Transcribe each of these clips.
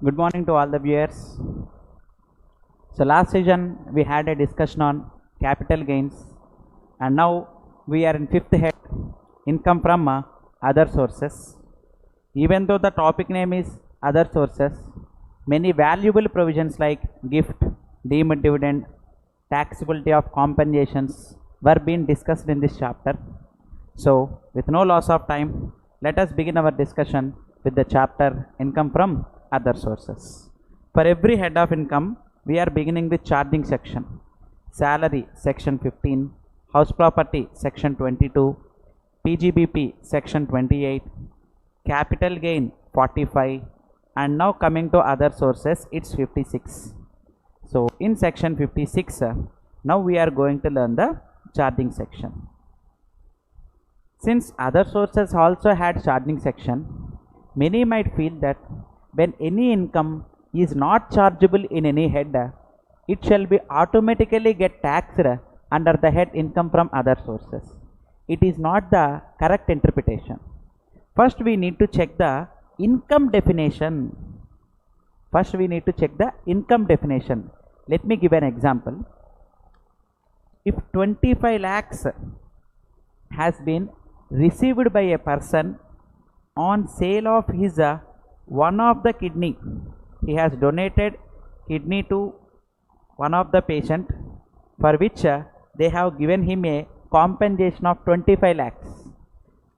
Good morning to all the viewers. So last session we had a discussion on capital gains, and now we are in fifth head, income from other sources. Even though the topic name is other sources, many valuable provisions like gift, deemed dividend, taxability of compensations were being discussed in this chapter. So with no loss of time, let us begin our discussion with the chapter income from other sources. For every head of income, we are beginning with charging section. Salary section 15, house property section 22, PGBP section 28, capital gain 45, and now coming to other sources, it's 56. So in section 56, now we are going to learn the charging section. Since other sources also had charging section, many might feel that when any income is not chargeable in any head, it shall be automatically get taxed under the head income from other sources. It is not the correct interpretation. First we need to check the income definition. Let me give an example. If 25 lakhs has been received by a person on sale of his one of the kidney, he has donated kidney to one of the patient, for which they have given him a compensation of 25 lakhs.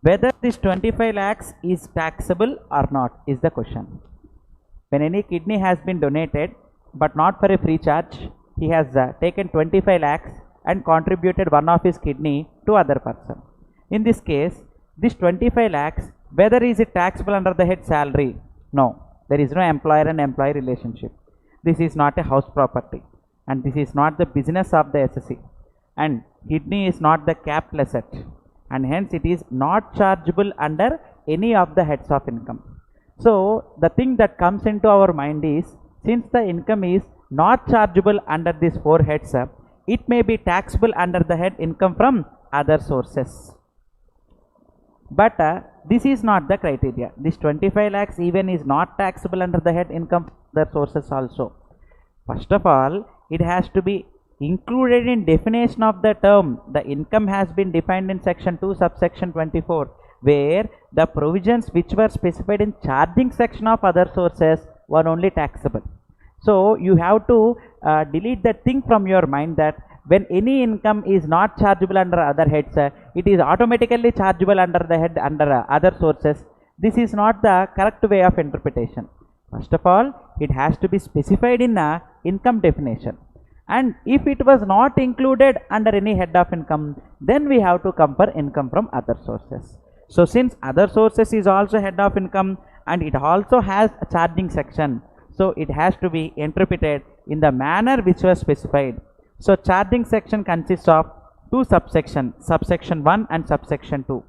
Whether this 25 lakhs is taxable or not is the question. When any kidney has been donated but not for a free charge, he has taken 25 lakhs and contributed one of his kidney to other person. In this case, this 25 lakhs, whether is it taxable under the head salary? No, there is no employer and employee relationship. This is not a house property, and this is not the business of the SSC, and kidney is not the capital asset, and hence it is not chargeable under any of the heads of income. So the thing that comes into our mind is, since the income is not chargeable under these four heads, it may be taxable under the head income from other sources. But this is not the criteria. This 25 lakhs even is not taxable under the head income from other sources also. First of all, it has to be included in definition of the term. The income has been defined in section 2 subsection 24, where the provisions which were specified in charging section of other sources were only taxable. So you have to delete that thing from your mind, that when any income is not chargeable under other heads, it is automatically chargeable under the head under other sources. This is not the correct way of interpretation. First of all, it has to be specified in a income definition, and if it was not included under any head of income, then we have to compare income from other sources. So since other sources is also head of income and it also has a charging section, so it has to be interpreted in the manner which was specified. So charging section consists of two subsections, subsection 1 and subsection 2.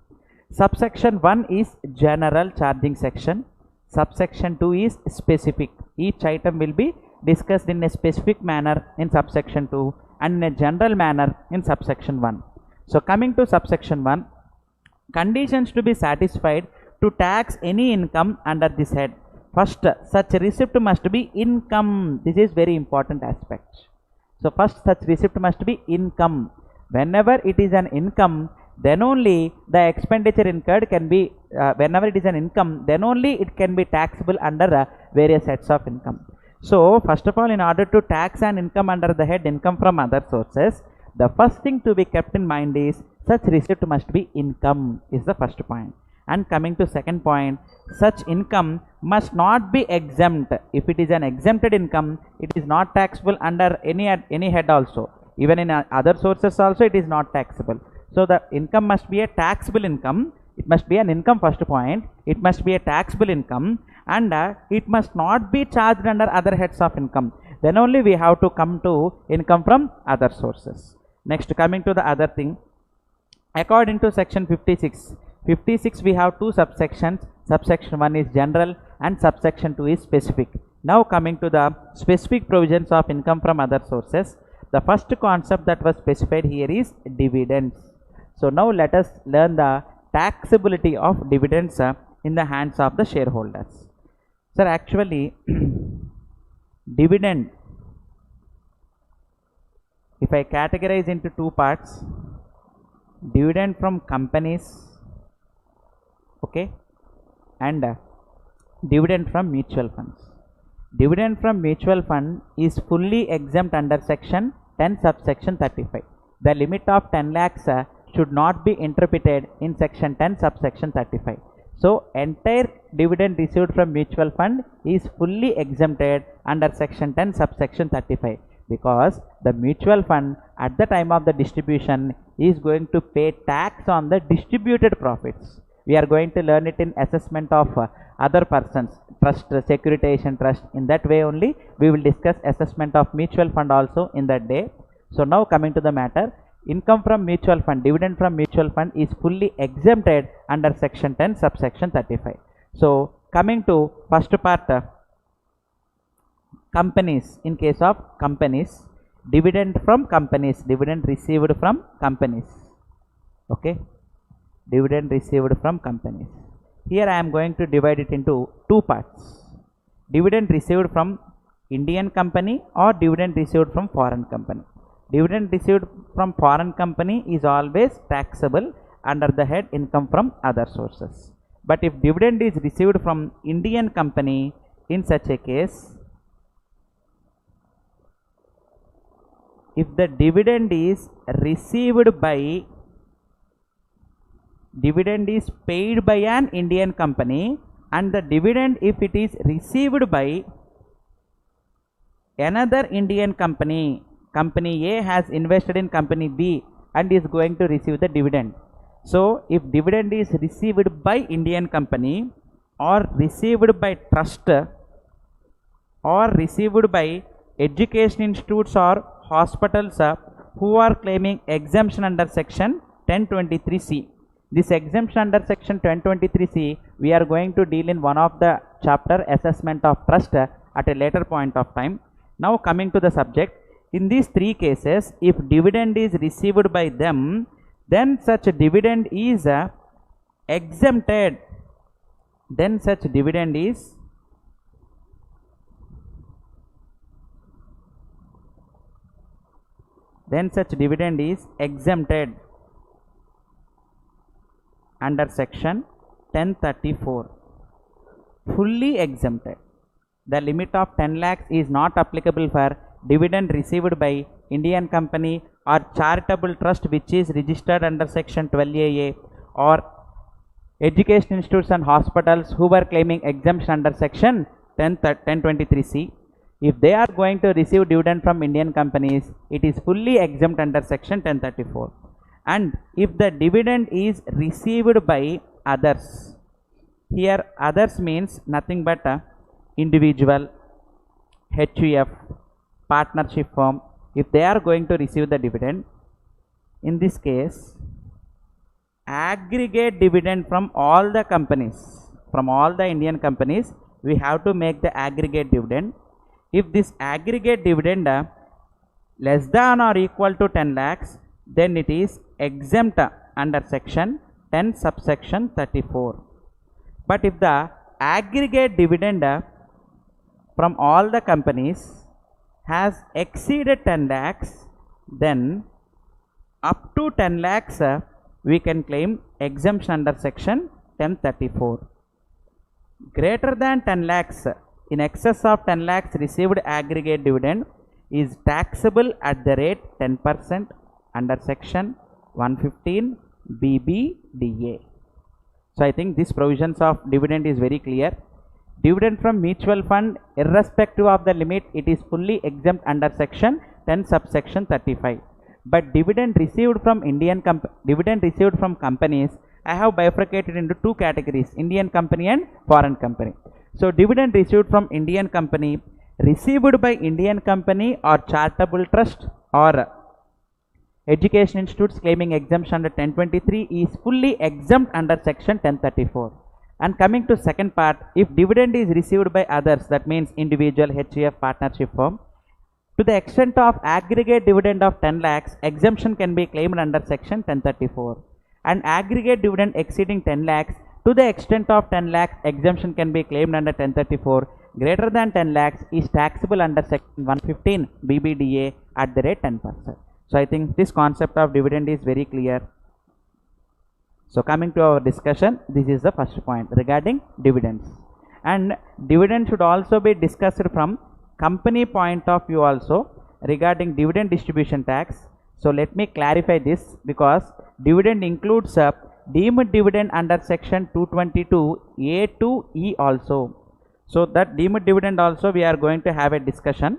Subsection 1 is general charging section, subsection 2 is specific. Each item will be discussed in a specific manner in subsection 2 and in a general manner in subsection 1. So coming to subsection 1, conditions to be satisfied to tax any income under this head. First, such receipt must be income. This is very important aspect. So first, such receipt must be income. Whenever it is an income, then only the expenditure incurred can be, whenever it is an income, then only it can be taxable under various heads of income. So first of all, in order to tax an income under the head income from other sources, the first thing to be kept in mind is such receipt must be income is the first point. And coming to second point, such income must not be exempt. If it is an exempted income, it is not taxable under any head also. Even in other sources also it is not taxable. So the income must be a taxable income. It must be an income, first point. It must be a taxable income, and it must not be charged under other heads of income. Then only we have to come to income from other sources. Next, coming to the other thing, according to section 56, we have two subsections. Subsection 1 is general and subsection 2 is specific. Now coming to the specific provisions of income from other sources, the first concept that was specified here is dividends. So now let us learn the taxability of dividends in the hands of the shareholders. Sir, actually, dividend, if I categorize into two parts, dividend from companies, okay, and dividend from mutual funds. Dividend from mutual fund is fully exempt under section 10 subsection 35. The limit of 10 lakhs should not be interpreted in section 10 subsection 35. So entire dividend received from mutual fund is fully exempted under section 10 subsection 35, because the mutual fund at the time of the distribution is going to pay tax on the distributed profits. We are going to learn it in assessment of other persons, trust, securitization trust. In that way only we will discuss assessment of mutual fund also in that day. So now coming to the matter, income from mutual fund, dividend from mutual fund is fully exempted under section 10 subsection 35. So coming to first part, companies. In case of companies, dividend from companies, dividend received from companies, okay, dividend received from companies. Here I am going to divide it into two parts: dividend received from Indian company or dividend received from foreign company. Dividend received from foreign company is always taxable under the head income from other sources. But if dividend is received from Indian company, in such a case, if the dividend is received by, dividend is paid by an Indian company, and the dividend, if it is received by another Indian company, company A has invested in company B and is going to receive the dividend. So if dividend is received by Indian company or received by trust or received by education institutes or hospitals who are claiming exemption under section 1023C. This exemption under section 1023C we are going to deal in one of the chapter, assessment of trust, at a later point of time. Now coming to the subject, in these three cases, if dividend is received by them, then such dividend is exempted. Then such dividend is exempted under section 1034. Fully exempted. The limit of 10 lakhs is not applicable for dividend received by Indian company or charitable trust which is registered under section 12AA, or education institutes and hospitals who were claiming exemption under section 1023C. If they are going to receive dividend from Indian companies, it is fully exempt under section 1034. And if the dividend is received by others, here others means nothing but individual, HUF, partnership firm, if they are going to receive the dividend, in this case, aggregate dividend from all the companies, from all the Indian companies, we have to make the aggregate dividend. If this aggregate dividend less than or equal to 10 lakhs, then it is exempt under section 10 subsection 34. But if the aggregate dividend from all the companies has exceeded 10 lakhs, then up to 10 lakhs we can claim exemption under section 1034. Greater than 10 lakhs, in excess of 10 lakhs received aggregate dividend is taxable at the rate 10% under section 115 BBDA. So I think these provisions of dividend is very clear. Dividend from mutual fund, irrespective of the limit, it is fully exempt under section 10 subsection 35. But dividend received from dividend received from companies, I have bifurcated into two categories: Indian company and foreign company. So dividend received from Indian company, received by Indian company or charitable trust or education institutes claiming exemption under 1023 is fully exempt under section 1034. And coming to second part, if dividend is received by others, that means individual, HUF, partnership firm, to the extent of aggregate dividend of 10 lakhs, exemption can be claimed under section 1034. And aggregate dividend exceeding 10 lakhs, to the extent of 10 lakhs, exemption can be claimed under 1034. Greater than 10 lakhs is taxable under section 115 BBDA at the rate 10%. So I think this concept of dividend is very clear. So coming to our discussion, this is the first point regarding dividends. And dividend should also be discussed from company point of view also regarding dividend distribution tax. So let me clarify this, because dividend includes a deemed dividend under section 222 A to E also. So that deemed dividend also we are going to have a discussion.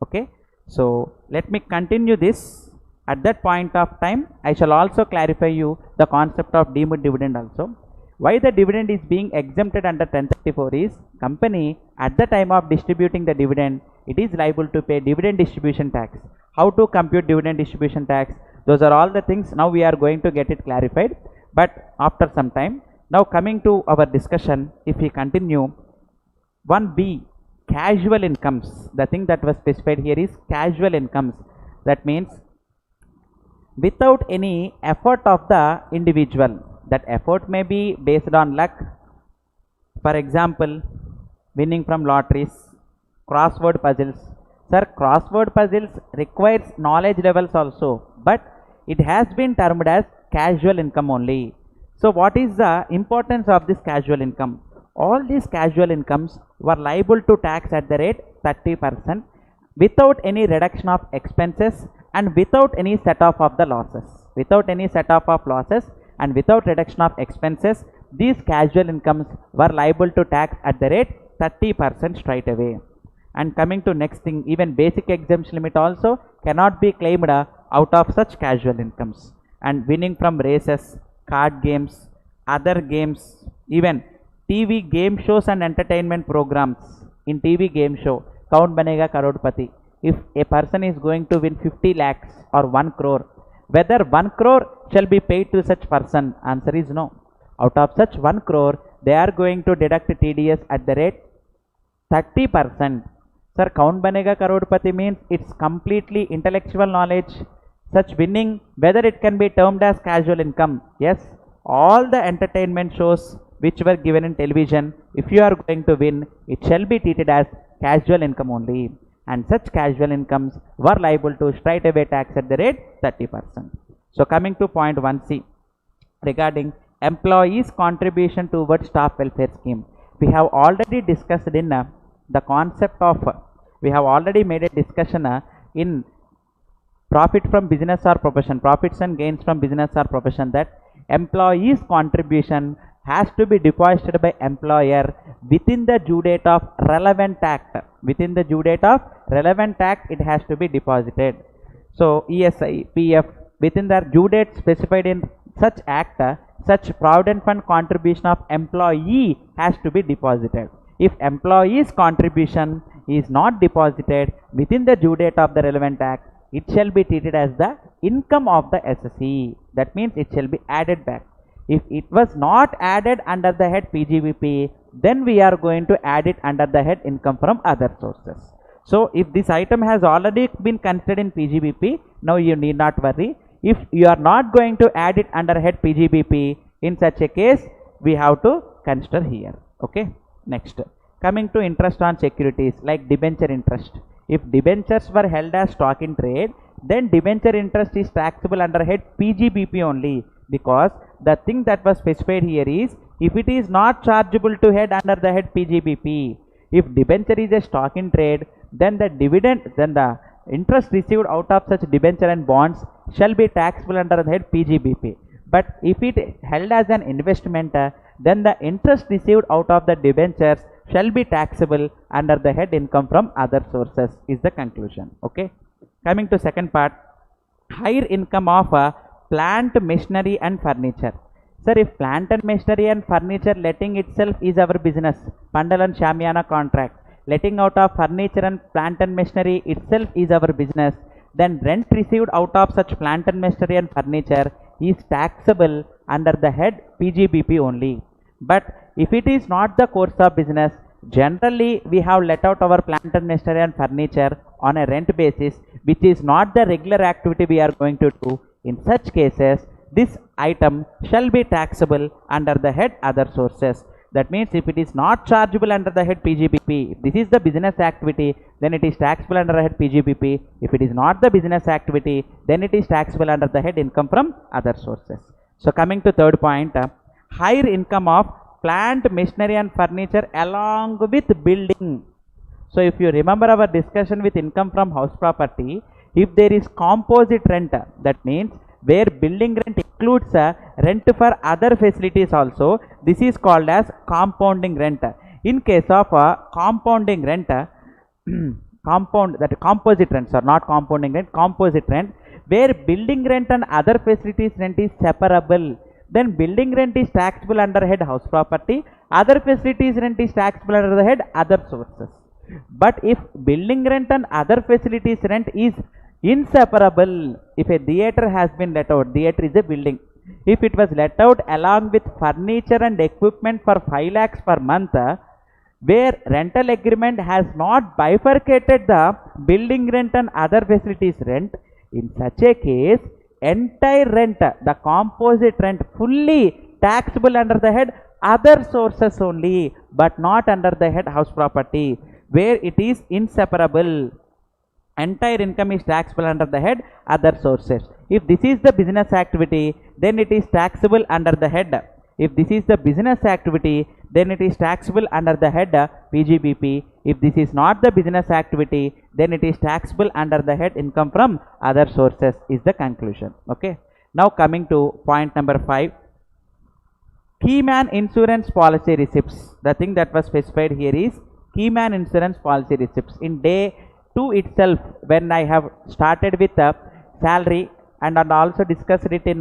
Okay. So let me continue this. At that point of time, I shall also clarify you the concept of deemed dividend also. Why the dividend is being exempted under 1034 is, company at the time of distributing the dividend, it is liable to pay dividend distribution tax. How to compute dividend distribution tax? Those are all the things now we are going to get it clarified, but after some time. Now coming to our discussion, if we continue, 1B, casual incomes. The thing that was specified here is casual incomes. That means without any effort of the individual. That effort may be based on luck. For example, winning from lotteries, crossword puzzles. Sir, crossword puzzles requires knowledge levels also, but it has been termed as casual income only. So what is the importance of this casual income? All these casual incomes were liable to tax at the rate 30% without any reduction of expenses and without any set off of the losses. Without any set off of losses and without reduction of expenses, these casual incomes were liable to tax at the rate 30% straight away. And coming to next thing, even basic exemption limit also cannot be claimed out of such casual incomes. And winning from races, card games, other games, even TV game shows and entertainment programs. In TV game show, Kaun Banega Karodpati, if a person is going to win 50 lakhs or 1 crore, whether 1 crore shall be paid to such person? Answer is no. Out of such 1 crore, they are going to deduct TDS at the rate 30%. Sir, Kaun Banega Karodpati means it's completely intellectual knowledge. Such winning, whether it can be termed as casual income. Yes, all the entertainment shows which were given in television, if you are going to win, it shall be treated as casual income only. And such casual incomes were liable to straight away tax at the rate 30%. So coming to point 1C regarding employees' contribution towards staff welfare scheme. We have already discussed in the concept of, we have already made a discussion in profit from business or profession, profits and gains from business or profession, that employees' contribution has to be deposited by employer within the due date of relevant act. Within the due date of relevant act, it has to be deposited. So ESI, PF, within the due date specified in such act, such provident fund contribution of employee has to be deposited. If employee's contribution is not deposited within the due date of the relevant act, it shall be treated as the income of the SSE. That means it shall be added back. If it was not added under the head PGBP, then we are going to add it under the head income from other sources. So if this item has already been considered in PGBP, now you need not worry. If you are not going to add it under head PGBP, in such a case, we have to consider here. Okay. Next, coming to interest on securities like debenture interest. If debentures were held as stock in trade, then debenture interest is taxable under head PGBP only, because the thing that was specified here is, if it is not chargeable to head under the head PGBP, if debenture is a stock in trade, then the dividend, then the interest received out of such debenture and bonds shall be taxable under the head PGBP. But if it held as an investment, then the interest received out of the debentures shall be taxable under the head income from other sources, is the conclusion. Okay. Coming to second part, higher income of plant, machinery and furniture. Sir, if plant and machinery and furniture letting itself is our business, Pandal and Shamiana contract, letting out of furniture and plant and machinery itself is our business, then rent received out of such plant and machinery and furniture is taxable under the head PGBP only. But if it is not the course of business, generally we have let out our plant and machinery and furniture on a rent basis, which is not the regular activity we are going to do. In such cases, this item shall be taxable under the head other sources. That means if it is not chargeable under the head PGBP, if this is the business activity, then it is taxable under the head PGBP. If it is not the business activity, then it is taxable under the head income from other sources. So coming to third point, higher income of plant, machinery and furniture along with building. So if you remember our discussion with income from house property, if there is composite rent, that means where building rent includes rent for other facilities also, this is called as compounding rent. In case of compounding rent, composite rents are not compounding rent, composite rent, where building rent and other facilities rent is separable, then building rent is taxable under head house property, other facilities rent is taxable under the head other sources. But if building rent and other facilities rent is inseparable, if a theatre has been let out, theatre is a building, if it was let out along with furniture and equipment for 5 lakhs per month, where rental agreement has not bifurcated the building rent and other facilities rent, in such a case entire rent, the composite rent, fully taxable under the head other sources only, but not under the head house property, where it is inseparable. Entire income is taxable under the head other sources. If this is the business activity, then it is taxable under the head. If this is the business activity, then it is taxable under the head PGBP. If this is not the business activity, then it is taxable under the head income from other sources, is the conclusion. Okay. Now coming to point number 5. Keyman insurance policy receipts. The thing that was specified here is Keyman insurance policy receipts. In day 2 itself, when I have started with salary and also discussed it in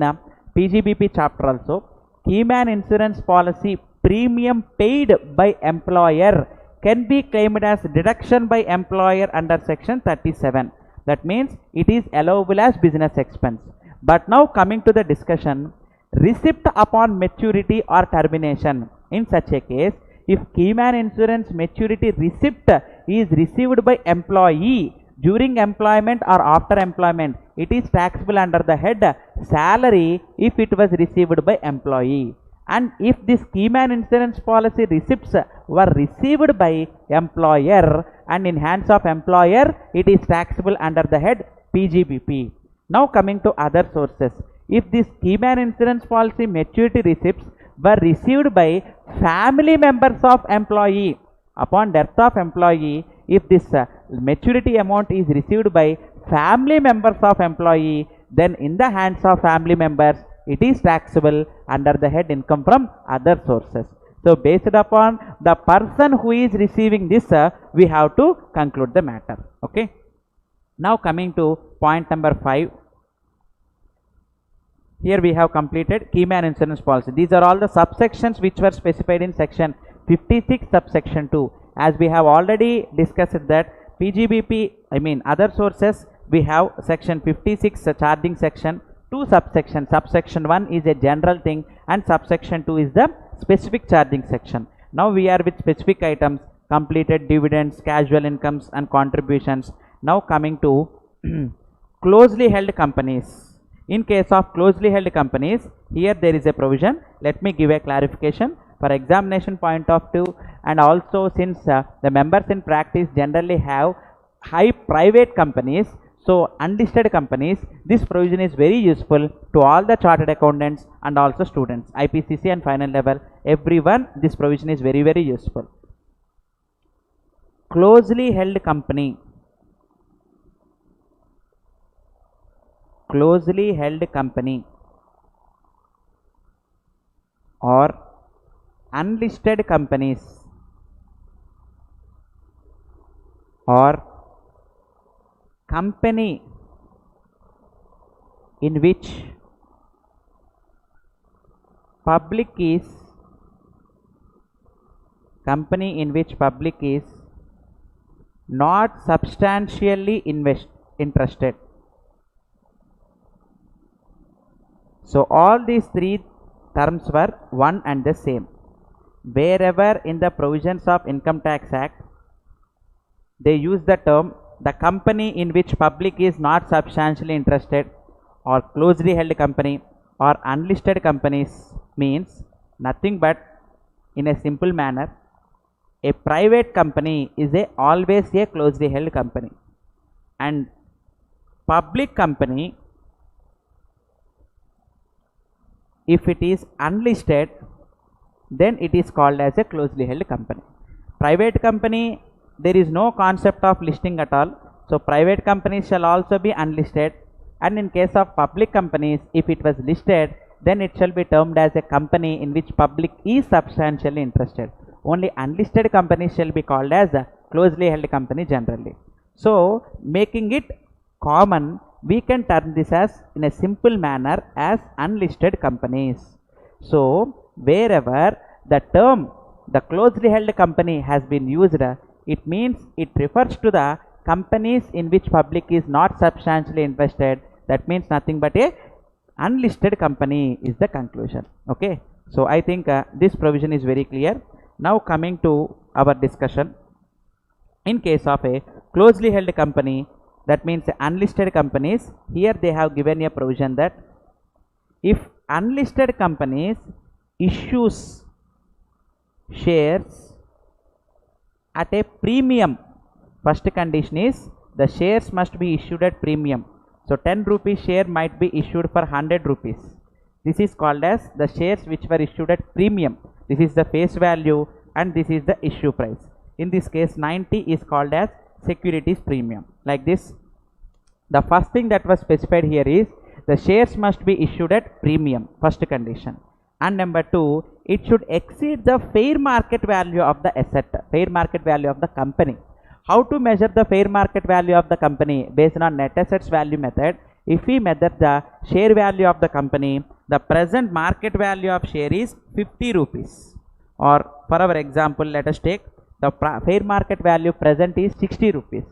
PGBP chapter also, Keyman insurance policy premium paid by employer can be claimed as deduction by employer under section 37. That means it is allowable as business expense. But now coming to the discussion, receipt upon maturity or termination. In such a case, if Keyman insurance maturity receipt is received by employee during employment or after employment, it is taxable under the head salary if it was received by employee. And if this Keyman insurance policy receipts were received by employer and in hands of employer, it is taxable under the head PGBP. Now coming to other sources, if this Keyman insurance policy maturity receipts were received by family members of employee upon death of employee, if this maturity amount is received by family members of employee, then in the hands of family members, it is taxable under the head income from other sources. So based upon the person who is receiving this, we have to conclude the matter. Okay. Now coming to point number 5. Here we have completed Keyman insurance policy. These are all the subsections which were specified in section 56 subsection 2. As we have already discussed that PGBP, other sources, we have section 56 charging section, 2 subsections. Subsection 1 is a general thing and subsection 2 is the specific charging section. Now we are with specific items, completed dividends, casual incomes and contributions. Now coming to closely held companies. In case of closely held companies, here there is a provision. Let me give a clarification for examination point of view, and also since the members in practice generally have high private companies, so unlisted companies, this provision is very useful to all the chartered accountants and also students, IPCC and final level, everyone, this provision is very, very useful. Closely held company. Closely held company or unlisted companies or company in which public is not substantially interested. So all these 3 terms were one and the same. Wherever in the provisions of Income Tax Act they use the term the company in which public is not substantially interested or closely held company, or unlisted companies means nothing but, in a simple manner, a private company is always a closely held company, and public company, if it is unlisted, then it is called as a closely held company. Private company, there is no concept of listing at all, so private companies shall also be unlisted, and in case of public companies, if it was listed, then it shall be termed as a company in which public is substantially interested. Only unlisted companies shall be called as a closely held company generally. So making it common, we can term this as, in a simple manner, as unlisted companies. So wherever the term the closely held company has been used, it means it refers to the companies in which public is not substantially invested. That means nothing but a unlisted company is the conclusion. Okay, so I think this provision is very clear. Now coming to our discussion, in case of a closely held company, that means unlisted companies, here they have given a provision that if unlisted companies issues shares at a premium, first condition is the shares must be issued at premium. So 10 rupees share might be issued for 100 rupees. This is called as the shares which were issued at premium. This is the face value and this is the issue price. In this case 90 is called as securities premium. Like this, the first thing that was specified here is the shares must be issued at premium, first condition. And number two, it should exceed the fair market value of the asset, fair market value of the company. How to measure the fair market value of the company? Based on net assets value method, if we measure the share value of the company, the present market value of share is 50 rupees. Or for our example, let us take the fair market value present is 60 rupees.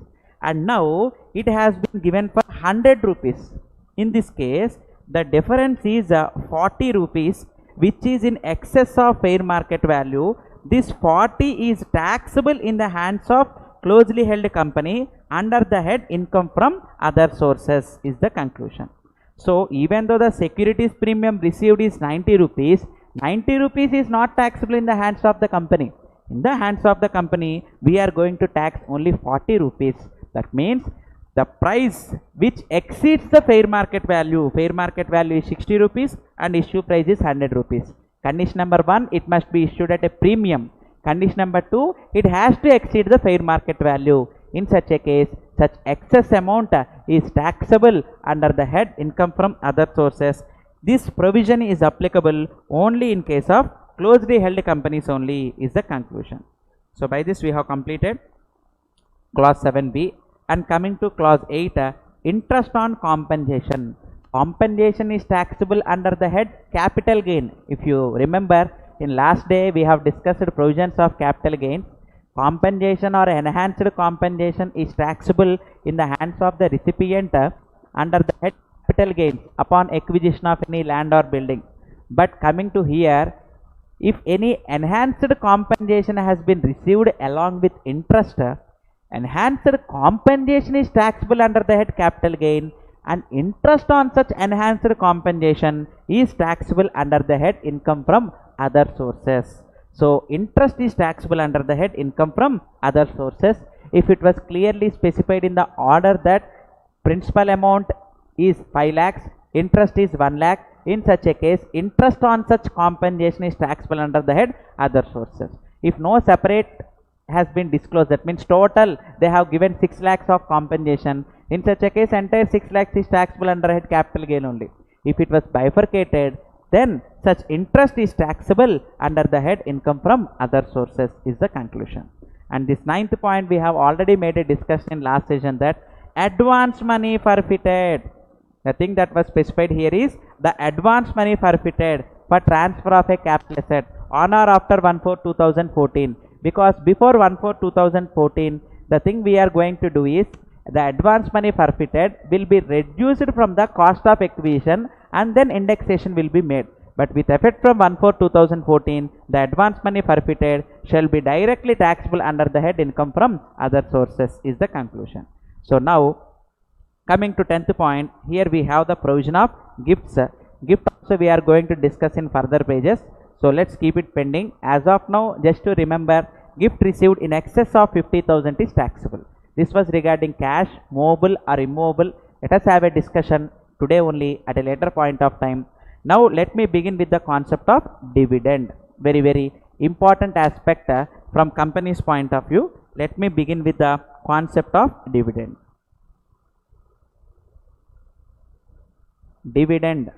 And now it has been given for 100 rupees. In this case, the difference is 40 rupees, which is in excess of fair market value. This 40 is taxable in the hands of closely held company under the head income from other sources is the conclusion. So even though the securities premium received is 90 rupees, 90 rupees is not taxable in the hands of the company. In the hands of the company, we are going to tax only 40 rupees. That means the price which exceeds the fair market value is 60 rupees and issue price is 100 rupees. Condition number 1, it must be issued at a premium. Condition number 2, it has to exceed the fair market value. In such a case, such excess amount is taxable under the head income from other sources. This provision is applicable only in case of closely held companies only is the conclusion. So by this we have completed clause 7b, and coming to clause 8, interest on compensation. Compensation is taxable under the head capital gain. If you remember, in last day we have discussed provisions of capital gain. Compensation or enhanced compensation is taxable in the hands of the recipient under the head capital gains upon acquisition of any land or building. But coming to here, if any enhanced compensation has been received along with interest, enhanced compensation is taxable under the head capital gain, and interest on such enhanced compensation is taxable under the head income from other sources. So interest is taxable under the head income from other sources if it was clearly specified in the order that principal amount is 5 lakhs, interest is 1 lakh. In such a case, interest on such compensation is taxable under the head other sources. If no separate has been disclosed, that means total they have given 6 lakhs of compensation. In such a case, entire 6 lakhs is taxable under head capital gain only. If it was bifurcated, then such interest is taxable under the head income from other sources is the conclusion. And this 9th point we have already made a discussion in last session, that advance money forfeited. The thing that was specified here is the advance money forfeited for transfer of a capital asset on or after 1/4/2014. Because before 1/4/2014, the thing we are going to do is the advance money forfeited will be reduced from the cost of acquisition and then indexation will be made. But with effect from 1/4/2014, the advance money forfeited shall be directly taxable under the head income from other sources is the conclusion. So now coming to 10th point, here we have the provision of gifts. Gift also we are going to discuss in further pages. So let's keep it pending. As of now, just to remember, gift received in excess of 50,000 is taxable. This was regarding cash, movable or immovable. Let us have a discussion today only at a later point of time. Now let me begin with the concept of dividend. Very important aspect from company's point of view. Let me begin with the concept of dividend. Dividend.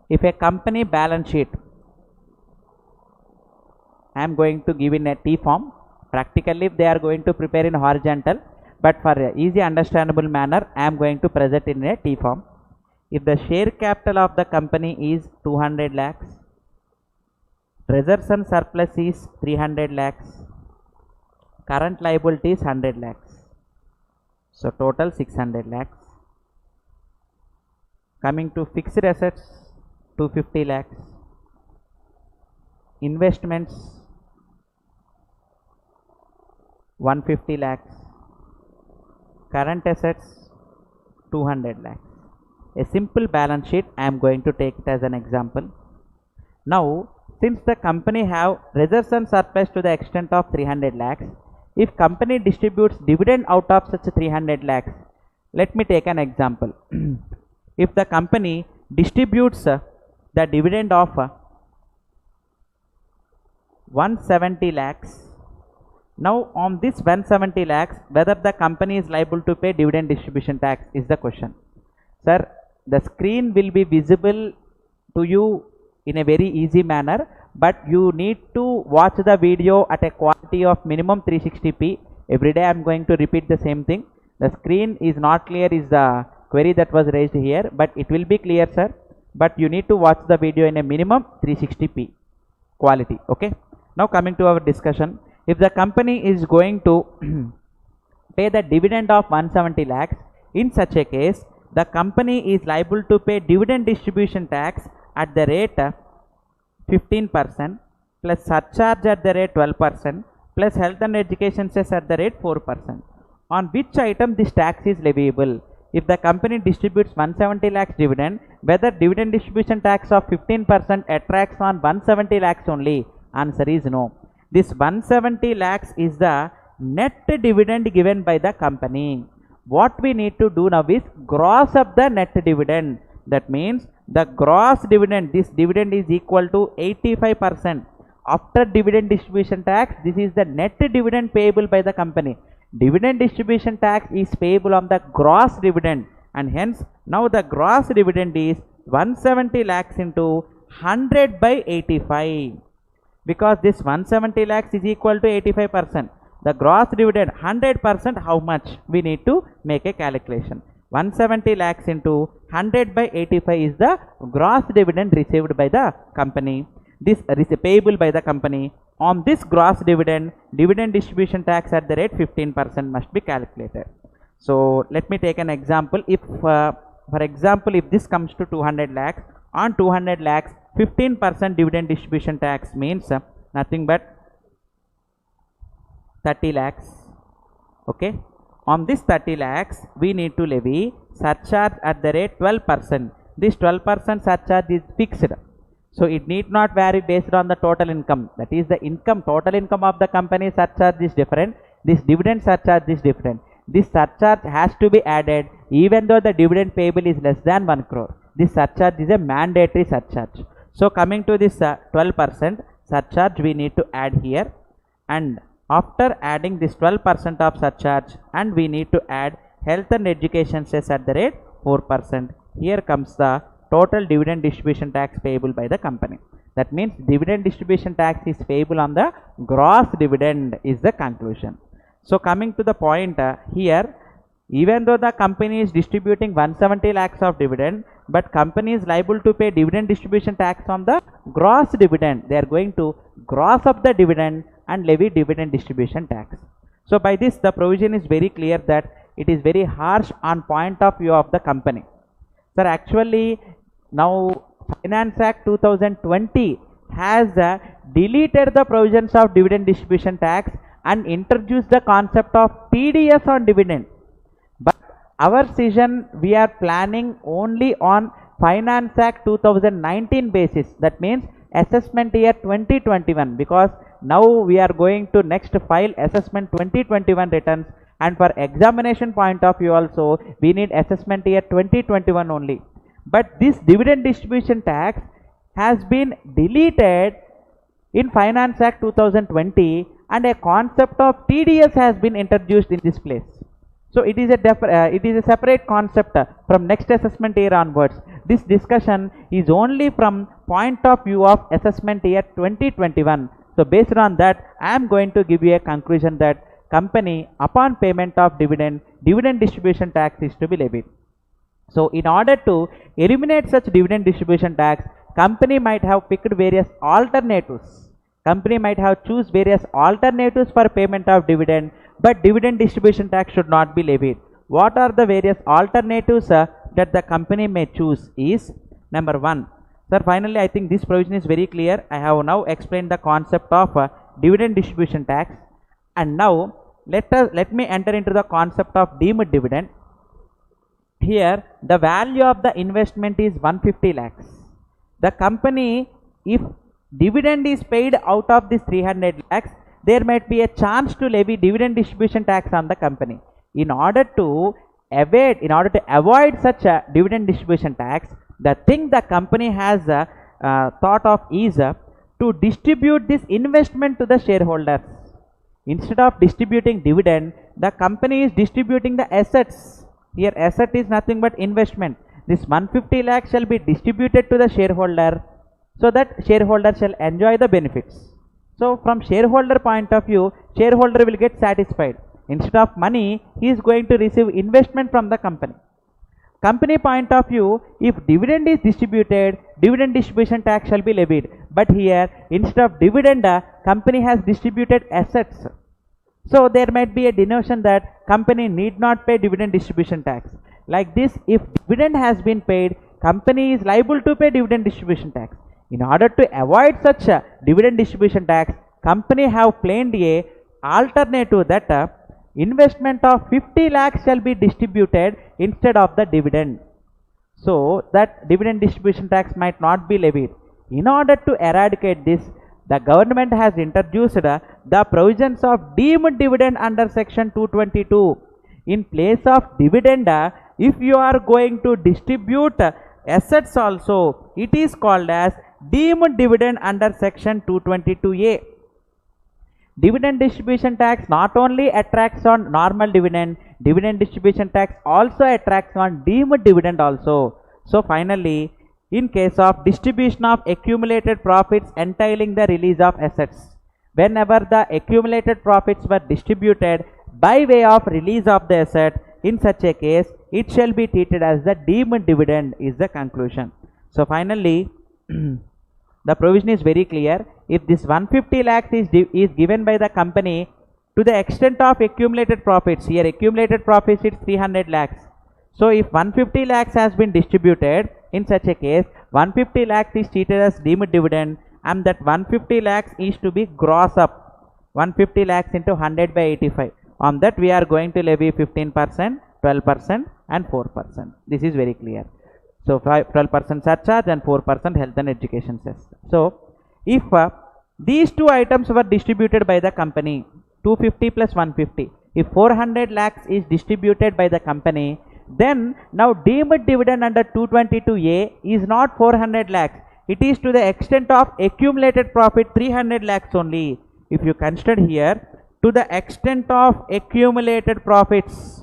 If a company balance sheet, I am going to give in a T form. Practically they are going to prepare in horizontal, but for a easy understandable manner I am going to present in a T form. If the share capital of the company is 200 lakhs, reserves and surplus is 300 lakhs, current liability is 100 lakhs, so total 600 lakhs. Coming to fixed assets, 250 lakhs, investments 150 lakhs, current assets 200 lakhs. A simple balance sheet I am going to take it as an example. Now since the company have reserves and surplus to the extent of 300 lakhs, if company distributes dividend out of such 300 lakhs, let me take an example. If the company distributes the dividend of 170 lakhs, now on this 170 lakhs, whether the company is liable to pay dividend distribution tax is the question. Sir, the screen will be visible to you in a very easy manner, but you need to watch the video at a quality of minimum 360p. Every day I am going to repeat the same thing. The screen is not clear is the query that was raised here, but it will be clear, sir, but you need to watch the video in a minimum 360p quality. Okay, now coming to our discussion. If the company is going to pay the dividend of 170 lakhs, in such a case the company is liable to pay dividend distribution tax at the rate 15% plus surcharge at the rate 12% plus health and education cess at the rate 4%. On which item this tax is leviable? If the company distributes 170 lakhs dividend, whether dividend distribution tax of 15% attracts on 170 lakhs only? Answer is no. This 170 lakhs is the net dividend given by the company. What we need to do now is gross up the net dividend. That means the gross dividend, this dividend is equal to 85%. After dividend distribution tax, this is the net dividend payable by the company. Dividend distribution tax is payable on the gross dividend, and hence now the gross dividend is 170 lakhs into 100 by 85. Because this 170 lakhs is equal to 85%. The gross dividend 100%, how much? We need to make a calculation. 170 lakhs into 100 by 85 is the gross dividend received by the company. This is payable by the company. On this gross dividend, dividend distribution tax at the rate 15% must be calculated. So let me take an example. If for example, if this comes to 200 lakhs, on 200 lakhs 15% dividend distribution tax means nothing but 30 lakhs. Okay, on this 30 lakhs we need to levy surcharge at the rate 12%. This 12% surcharge is fixed, so it need not vary based on the total income. That is the income, total income of the company surcharge is different. This dividend surcharge is different. This surcharge has to be added even though the dividend payable is less than 1 crore. This surcharge is a mandatory surcharge. So coming to this 12% surcharge we need to add here, and after adding this 12% of surcharge, and we need to add health and education cess at the rate 4%. Here comes the total dividend distribution tax payable by the company. That means dividend distribution tax is payable on the gross dividend is the conclusion. So coming to the point here, even though the company is distributing 170 lakhs of dividend, but company is liable to pay dividend distribution tax on the gross dividend. They are going to gross up the dividend and levy dividend distribution tax. So by this the provision is very clear that it is very harsh on point of view of the company. Sir, actually now Finance Act 2020 has deleted the provisions of dividend distribution tax and introduced the concept of TDS on dividend. But our session we are planning only on Finance Act 2019 basis. That means assessment year 2021, because now we are going to next file assessment 2021 returns, and for examination point of view also we need assessment year 2021 only. But this dividend distribution tax has been deleted in Finance Act 2020, and a concept of TDS has been introduced in this place. So it is a separate concept from next assessment year onwards. This discussion is only from point of view of assessment year 2021. So based on that, I am going to give you a conclusion that company upon payment of dividend distribution tax is to be levied. So in order to eliminate such dividend distribution tax, company might have picked various alternatives. Company might have choose various alternatives for payment of dividend, but dividend distribution tax should not be levied. What are the various alternatives that the company may choose is, number one. Sir, finally I think this provision is very clear. I have now explained the concept of dividend distribution tax, and now let me enter into the concept of deemed dividend. Here the value of the investment is 150 lakhs. The company, if dividend is paid out of this 300 lakhs, there might be a chance to levy dividend distribution tax on the company. In order to avoid such a dividend distribution tax, the thing the company has thought of is to distribute this investment to the shareholders. Instead of distributing dividend, the company is distributing the assets. Here asset is nothing but investment. This 150 lakhs shall be distributed to the shareholder, so that shareholder shall enjoy the benefits. So from shareholder point of view, shareholder will get satisfied. Instead of money, he is going to receive investment from the company. Company point of view, if dividend is distributed, dividend distribution tax shall be levied. But here, instead of dividend, company has distributed assets. So there might be a denotion that company need not pay dividend distribution tax. Like this, if dividend has been paid, company is liable to pay dividend distribution tax. In order to avoid such a dividend distribution tax, company have planned a alternative that investment of 50 lakhs shall be distributed instead of the dividend, so that dividend distribution tax might not be levied. In order to eradicate this, the government has introduced the provisions of deemed dividend under section 222. In place of dividend, if you are going to distribute assets also, it is called as deemed dividend under section 222A. Dividend distribution tax not only attracts on normal dividend, dividend distribution tax also attracts on deemed dividend also. So finally, in case of distribution of accumulated profits entailing the release of assets, whenever the accumulated profits were distributed by way of release of the asset, in such a case it shall be treated as the deemed dividend is the conclusion. So finally the provision is very clear. If this 150 lakhs is given by the company to the extent of accumulated profits, here accumulated profits is 300 lakhs. So if 150 lakhs has been distributed, in such a case 150 lakhs is treated as deemed dividend, and that 150 lakhs is to be gross up. 150 lakhs into 100 by 85. On that we are going to levy 15%, 12% and 4%. This is very clear. So 12% surcharge and 4% health and education cess. So if these two items were distributed by the company, 250 plus 150, if 400 lakhs is distributed by the company, then now deemed dividend under 222A is not 400 lakhs. It is to the extent of accumulated profit 300 lakhs only. If you consider here, to the extent of accumulated profits,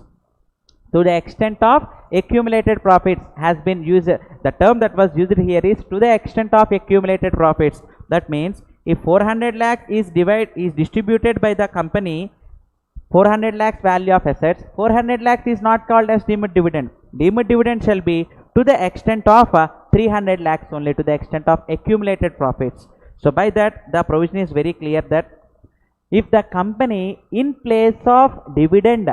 to the extent of accumulated profits has been used. The term that was used here is to the extent of accumulated profits. That means if 400 lakhs is distributed by the company, 400 lakhs value of assets, 400 lakhs is not called as deemed dividend. Deemed dividend shall be to the extent of 300 lakhs only, to the extent of accumulated profits. So by that the provision is very clear that if the company in place of dividend,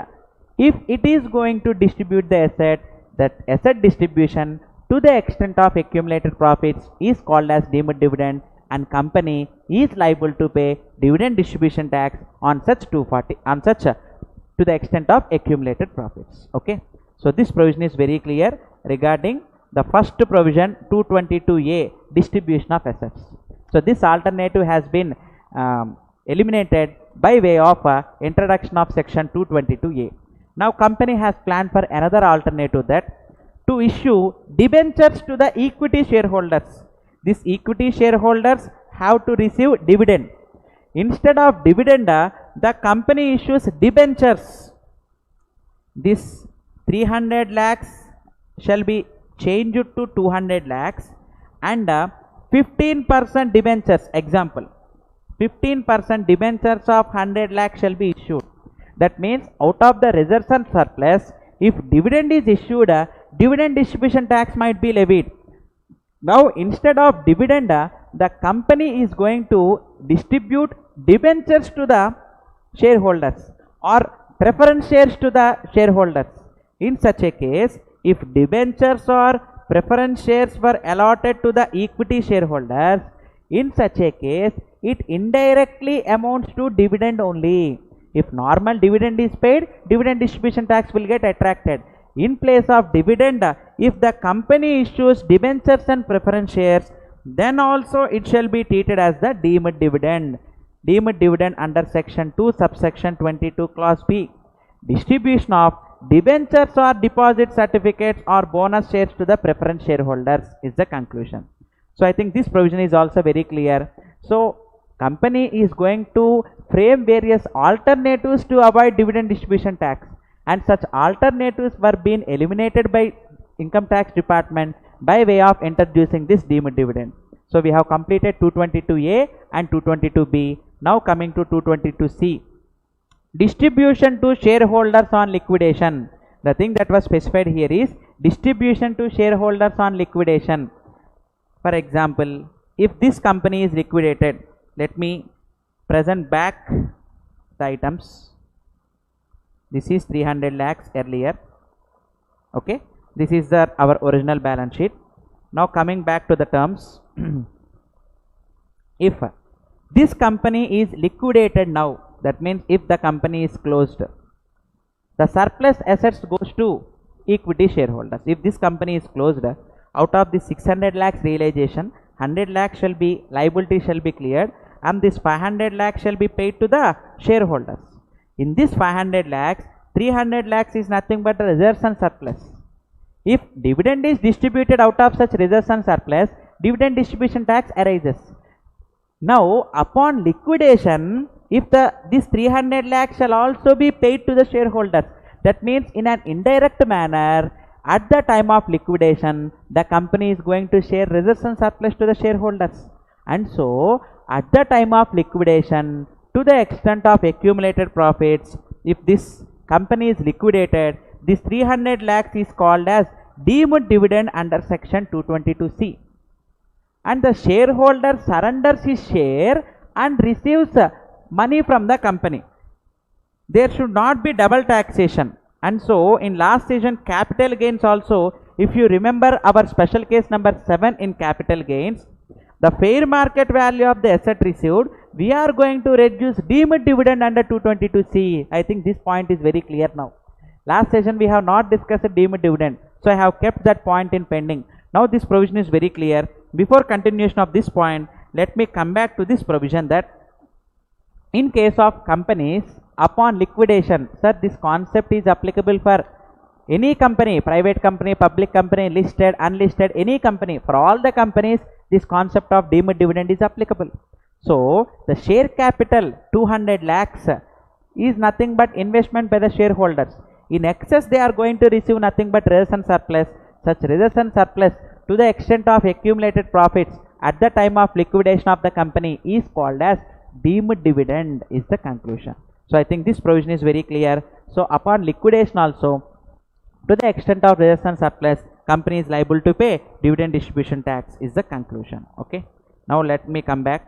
if it is going to distribute the asset, that asset distribution to the extent of accumulated profits is called as deemed dividend, and company is liable to pay dividend distribution tax on such 240 to the extent of accumulated profits. Okay. So this provision is very clear regarding the first provision 222A, distribution of assets. So this alternative has been eliminated by way of introduction of section 222A. Now company has planned for another alternative, that to issue debentures to the equity shareholders. These equity shareholders have to receive dividend. Instead of dividend, the company issues debentures. This 300 lakhs shall be changed to 200 lakhs and 15% debentures. Example, 15% debentures of 100 lakhs shall be issued. That means out of the reserves and surplus, if dividend is issued, dividend distribution tax might be levied. Now instead of dividend, the company is going to distribute debentures to the shareholders or preference shares to the shareholders. In such a case, if debentures or preference shares were allotted to the equity shareholders, in such a case it indirectly amounts to dividend only. If normal dividend is paid, dividend distribution tax will get attracted. In place of dividend, if the company issues debentures and preference shares, then also it shall be treated as the deemed dividend. Deemed dividend under section 2 subsection 22 clause B. Distribution of debentures or deposit certificates or bonus shares to the preference shareholders is the conclusion. So I think this provision is also very clear. So company is going to frame various alternatives to avoid dividend distribution tax, and such alternatives were being eliminated by income tax department by way of introducing this deemed dividend. So we have completed 222A and 222B. Now coming to 222C. Distribution to shareholders on liquidation. The thing that was specified here is distribution to shareholders on liquidation. For example, if this company is liquidated, let me present back the items. This is 300 lakhs earlier. Okay, this is our original balance sheet. Now coming back to the terms. If this company is liquidated now, that means if the company is closed, the surplus assets goes to equity shareholders. If this company is closed, out of the 600 lakhs realization, 100 lakhs shall be liability shall be cleared, and this 500 lakhs shall be paid to the shareholders. In this 500 lakhs, 300 lakhs is nothing but reserves and surplus. If dividend is distributed out of such reserves and surplus, dividend distribution tax arises. Now upon liquidation, if this 300 lakhs shall also be paid to the shareholders, that means in an indirect manner, at the time of liquidation, the company is going to share reserves and surplus to the shareholders. And so at the time of liquidation, to the extent of accumulated profits, if this company is liquidated, this 300 lakhs is called as deemed dividend under section 222C. And the shareholder surrenders his share and receives money from the company. There should not be double taxation. And so in last session, capital gains also, if you remember our special case number 7 in capital gains, the fair market value of the asset received, we are going to reduce deemed dividend under 222C. I think this point is very clear now. Last session we have not discussed deemed dividend, so I have kept that point in pending. Now this provision is very clear. Before continuation of this point, let me come back to this provision that in case of companies upon liquidation, sir, this concept is applicable for any company, private company, public company, listed, unlisted, any company. For all the companies, this concept of deemed dividend is applicable. So the share capital 200 lakhs is nothing but investment by the shareholders. In excess, they are going to receive nothing but reserves and surplus. Such reserves and surplus, to the extent of accumulated profits at the time of liquidation of the company, is called as deemed dividend, is the conclusion. So I think this provision is very clear. So upon liquidation also, to the extent of reserves and surplus, company is liable to pay dividend distribution tax, is the conclusion. Okay. Now let me come back.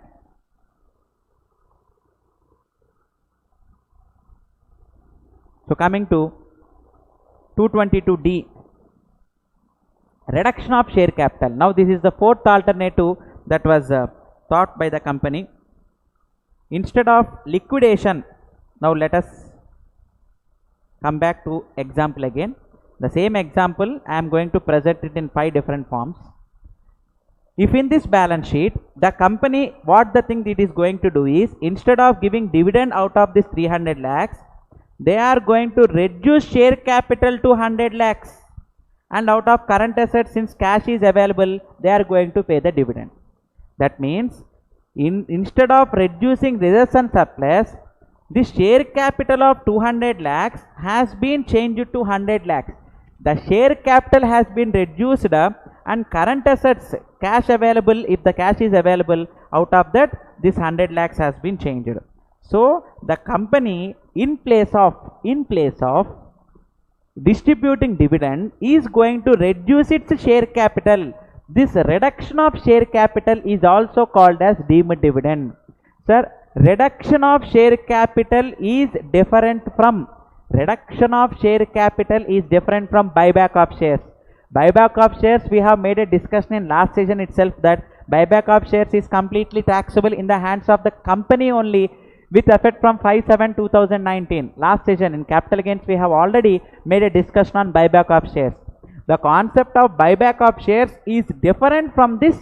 So coming to 222D, reduction of share capital. Now this is the fourth alternative that was thought by the company. Instead of liquidation, now let us come back to example again. the same example I am going to present it in 5 different forms. If in this balance sheet, the company, what the thing it is going to do is, instead of giving dividend out of this 300 lakhs, they are going to reduce share capital to 100 lakhs. And out of current assets, since cash is available, they are going to pay the dividend. That means, instead of reducing reserves and surplus, the share capital of 200 lakhs has been changed to 100 lakhs. The share capital has been reduced and current assets, cash available, if the cash is available, out of that, this 100 lakhs has been changed. So, the company in place of distributing dividend is going to reduce its share capital. This reduction of share capital is also called as deemed dividend. Sir, reduction of share capital is different from buyback of shares. Buyback of shares, we have made a discussion in last session itself that buyback of shares is completely taxable in the hands of the company only with effect from 5/7/2019. Last session in capital gains we have already made a discussion on buyback of shares. The concept of buyback of shares is different from this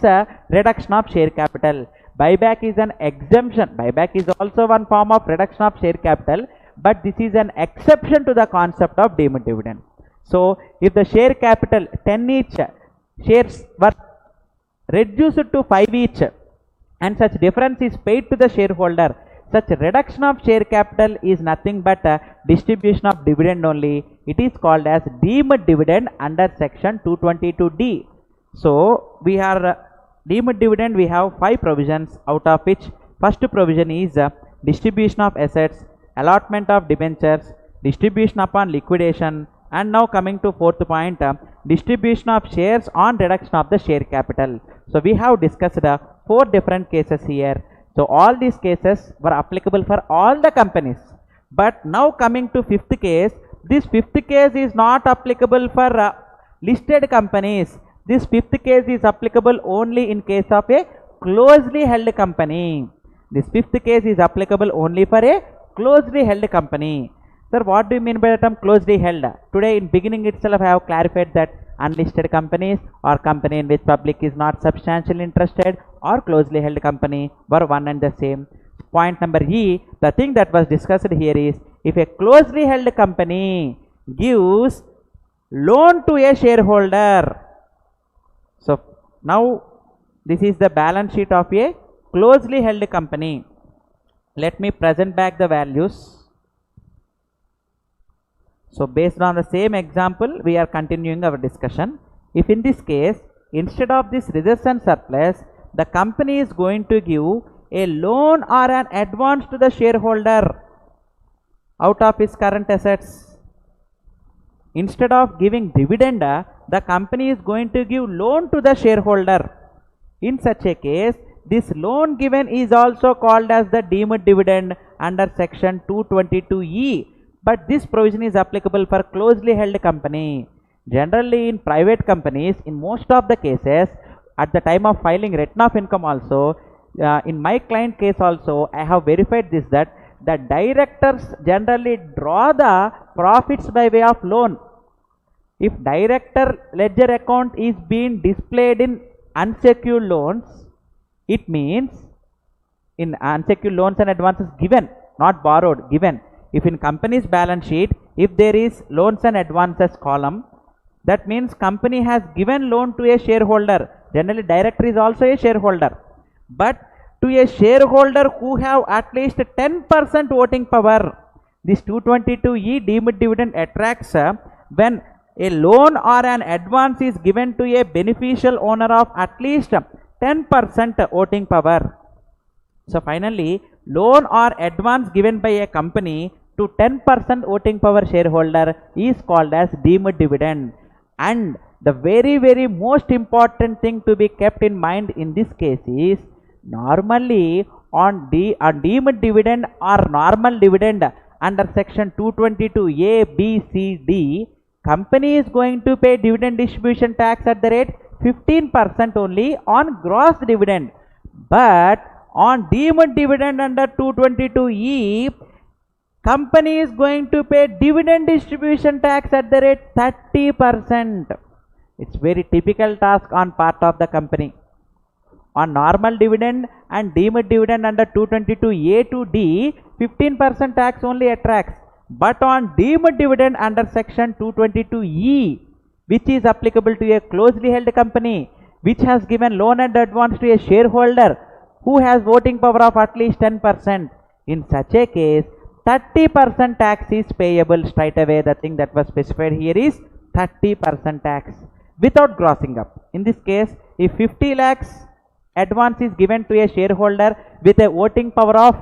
reduction of share capital. Buyback is an exemption. Buyback is also one form of reduction of share capital, but this is an exception to the concept of deemed dividend. So, if the share capital 10 each shares were reduced to 5 each and such difference is paid to the shareholder, such reduction of share capital is nothing but a distribution of dividend only. It is called as deemed dividend under section 222D. So, we are deemed dividend, we have 5 provisions, out of which first provision is distribution of assets, allotment of debentures, distribution upon liquidation, and now coming to fourth point, distribution of shares on reduction of the share capital. So, we have discussed 4 different cases here. So, all these cases were applicable for all the companies. But now coming to 5th case, this 5th case is not applicable for listed companies. This 5th case is applicable only in case of a closely held company. This 5th case is applicable only for a closely held company. Sir, what do you mean by the term closely held? Today in beginning itself I have clarified that unlisted companies or company in which public is not substantially interested or closely held company were one and the same. Point number E, the thing that was discussed here is, if a closely held company gives loan to a shareholder. So, now this is the balance sheet of a closely held company. Let me present back the values. So, based on the same example, we are continuing our discussion. If in this case, instead of this reserves and surplus, the company is going to give a loan or an advance to the shareholder out of his current assets. Instead of giving dividend, the company is going to give loan to the shareholder. In such a case, this loan given is also called as the deemed dividend under section 222E. But this provision is applicable for closely held company. Generally in private companies, in most of the cases, at the time of filing return of income also, in my client case also, I have verified this, that the directors generally draw the profits by way of loan. If director ledger account is being displayed in unsecured loans, it means in unsecured loans and advances given, not borrowed, given. If in company's balance sheet, if there is loans and advances column, that means company has given loan to a shareholder. Generally director is also a shareholder. But to a shareholder who have at least 10% voting power, this 222E deemed dividend attracts when a loan or an advance is given to a beneficial owner of at least 10% voting power. So finally, loan or advance given by a company to 10% voting power shareholder is called as deemed dividend. And the very most important thing to be kept in mind in this case is, normally on deemed dividend or normal dividend under section 222A, B, C, D, company is going to pay dividend distribution tax at the rate 15% only on gross dividend. But on deemed dividend under 222E, company is going to pay dividend distribution tax at the rate 30%. It's very typical task on part of the company. On normal dividend and deemed dividend under 222A to D, 15% tax only attracts. But on deemed dividend under section 222E, which is applicable to a closely held company which has given loan and advance to a shareholder who has voting power of at least 10%, in such a case 30% tax is payable straight away. The thing that was specified here is 30% tax without grossing up. In this case, if 50 lakhs advance is given to a shareholder with a voting power of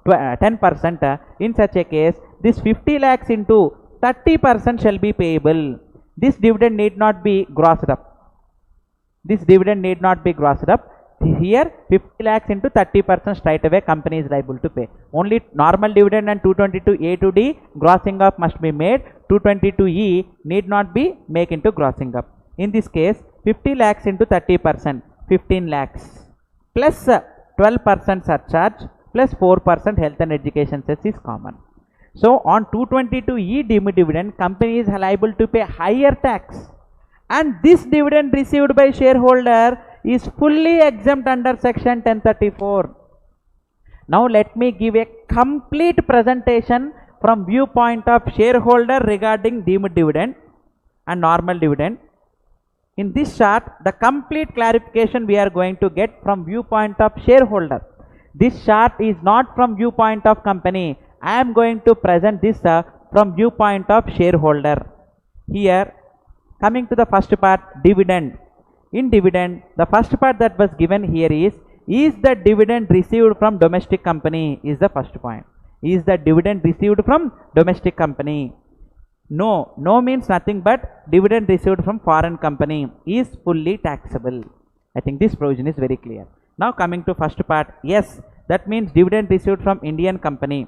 10%, in such a case this 50 lakhs into 30% shall be payable. This dividend need not be grossed up. This dividend need not be grossed up. Here 50 lakhs into 30% straight away company is liable to pay. Only normal dividend and 222A to D grossing up must be made. 222E need not be make into grossing up. In this case 50 lakhs into 30%, 15 lakhs plus 12% surcharge plus 4% health and education cess is common. So on 222E deemed dividend, company is liable to pay higher tax, and this dividend received by shareholder is fully exempt under section 1034. Now let me give a complete presentation from viewpoint of shareholder regarding deemed dividend and normal dividend. In this chart, the complete clarification we are going to get from viewpoint of shareholder. This chart is not from viewpoint of company. I am going to present this from viewpoint of shareholder. Here, coming to the first part, dividend. In dividend, the first part that was given here is the dividend received from domestic company is the first point. Is the dividend received from domestic company? No, no means nothing but dividend received from foreign company is fully taxable. I think this provision is very clear. Now coming to first part, yes, that means dividend received from Indian company.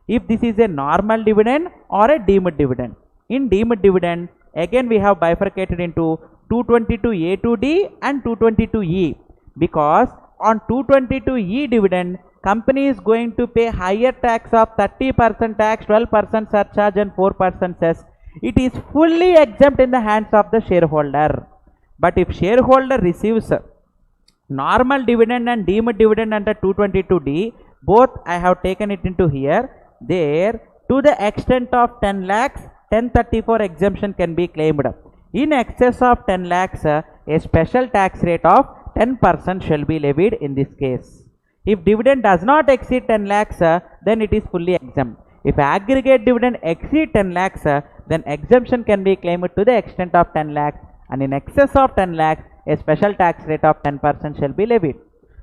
If this is a normal dividend or a deemed dividend. In deemed dividend, again we have bifurcated into 222A to D and 222E, because on 222E dividend, company is going to pay higher tax of 30% tax, 12% surcharge and 4% cess. It is fully exempt in the hands of the shareholder. But if shareholder receives normal dividend and deemed dividend under 222D, both I have taken it into here, there to the extent of 10 lakhs, 1034 exemption can be claimed. In excess of 10 lakhs, a special tax rate of 10% shall be levied in this case. If dividend does not exceed 10 lakhs, then it is fully exempt. If aggregate dividend exceed 10 lakhs, then exemption can be claimed to the extent of 10 lakhs, and in excess of 10 lakhs, a special tax rate of 10% shall be levied.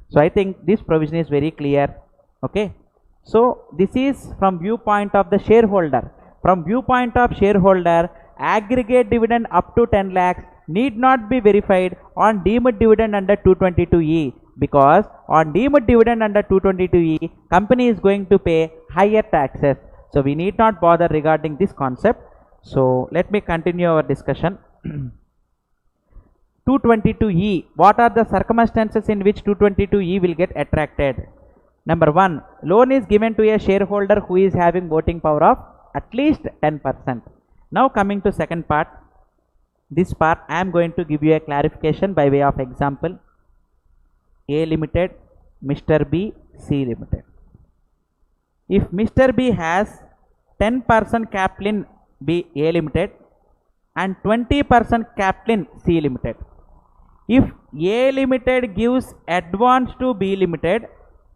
So I think this provision is very clear. Okay. So this is from viewpoint of the shareholder. From viewpoint of shareholder, aggregate dividend up to 10 lakhs need not be verified on deemed dividend under 222E, because on deemed dividend under 222E, company is going to pay higher taxes. So we need not bother regarding this concept. So let me continue our discussion. 222E, what are the circumstances in which 222E will get attracted? Number 1, loan is given to a shareholder who is having voting power of at least 10%. Now coming to second part, this part I am going to give you a clarification by way of example. A Limited, Mr. B, C Limited. If Mr. B has 10% capital in B A Limited and 20% capital in C Limited, if A Limited gives advance to B Limited,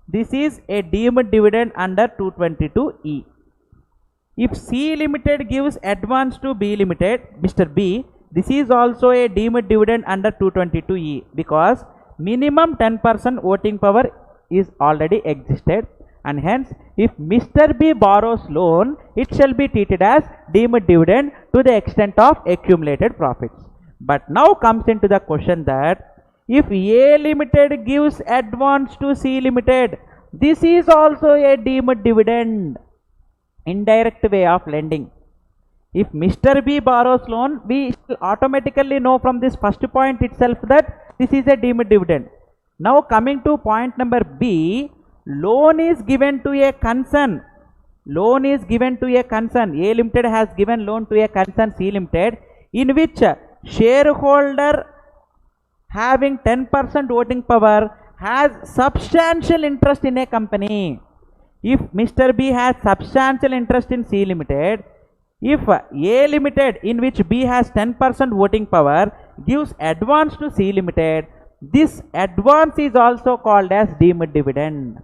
this is a deemed dividend under 222E. If C Limited gives advance to B Limited, Mr. B, this is also a deemed dividend under 222E, because minimum 10% voting power is already existed, and hence if Mr. B borrows loan, it shall be treated as deemed dividend to the extent of accumulated profits. But now comes into the question that if A Limited gives advance to C Limited, this is also a deemed dividend, indirect way of lending. If Mr. B borrows loan, we automatically know from this first point itself that this is a deemed dividend. Now coming to point number B, loan is given to a concern loan is given to a concern. A Limited has given loan to a concern C Limited, in which shareholder having 10% voting power has substantial interest in a company. If Mr. B has substantial interest in C Limited, if A Limited, in which B has 10% voting power, gives advance to C Limited, this advance is also called as deemed dividend.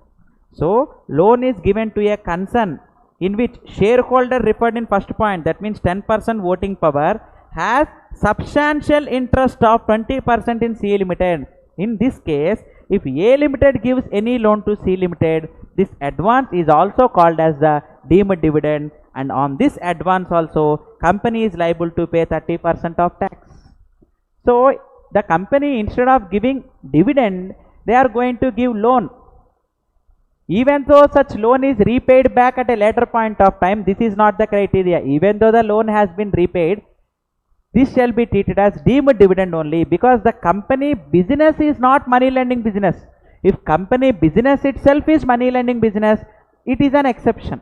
So, loan is given to a concern in which shareholder referred in first point, that means 10% voting power, has substantial interest of 20% in C Limited. In this case, if A Limited gives any loan to C Limited, this advance is also called as the deemed dividend, and on this advance also company is liable to pay 30% of tax. So the company, instead of giving dividend, they are going to give loan. Even though such loan is repaid back at a later point of time, this is not the criteria. Even though the loan has been repaid, this shall be treated as deemed dividend only, because the company business is not money lending business. If company business itself is money lending business, it is an exception.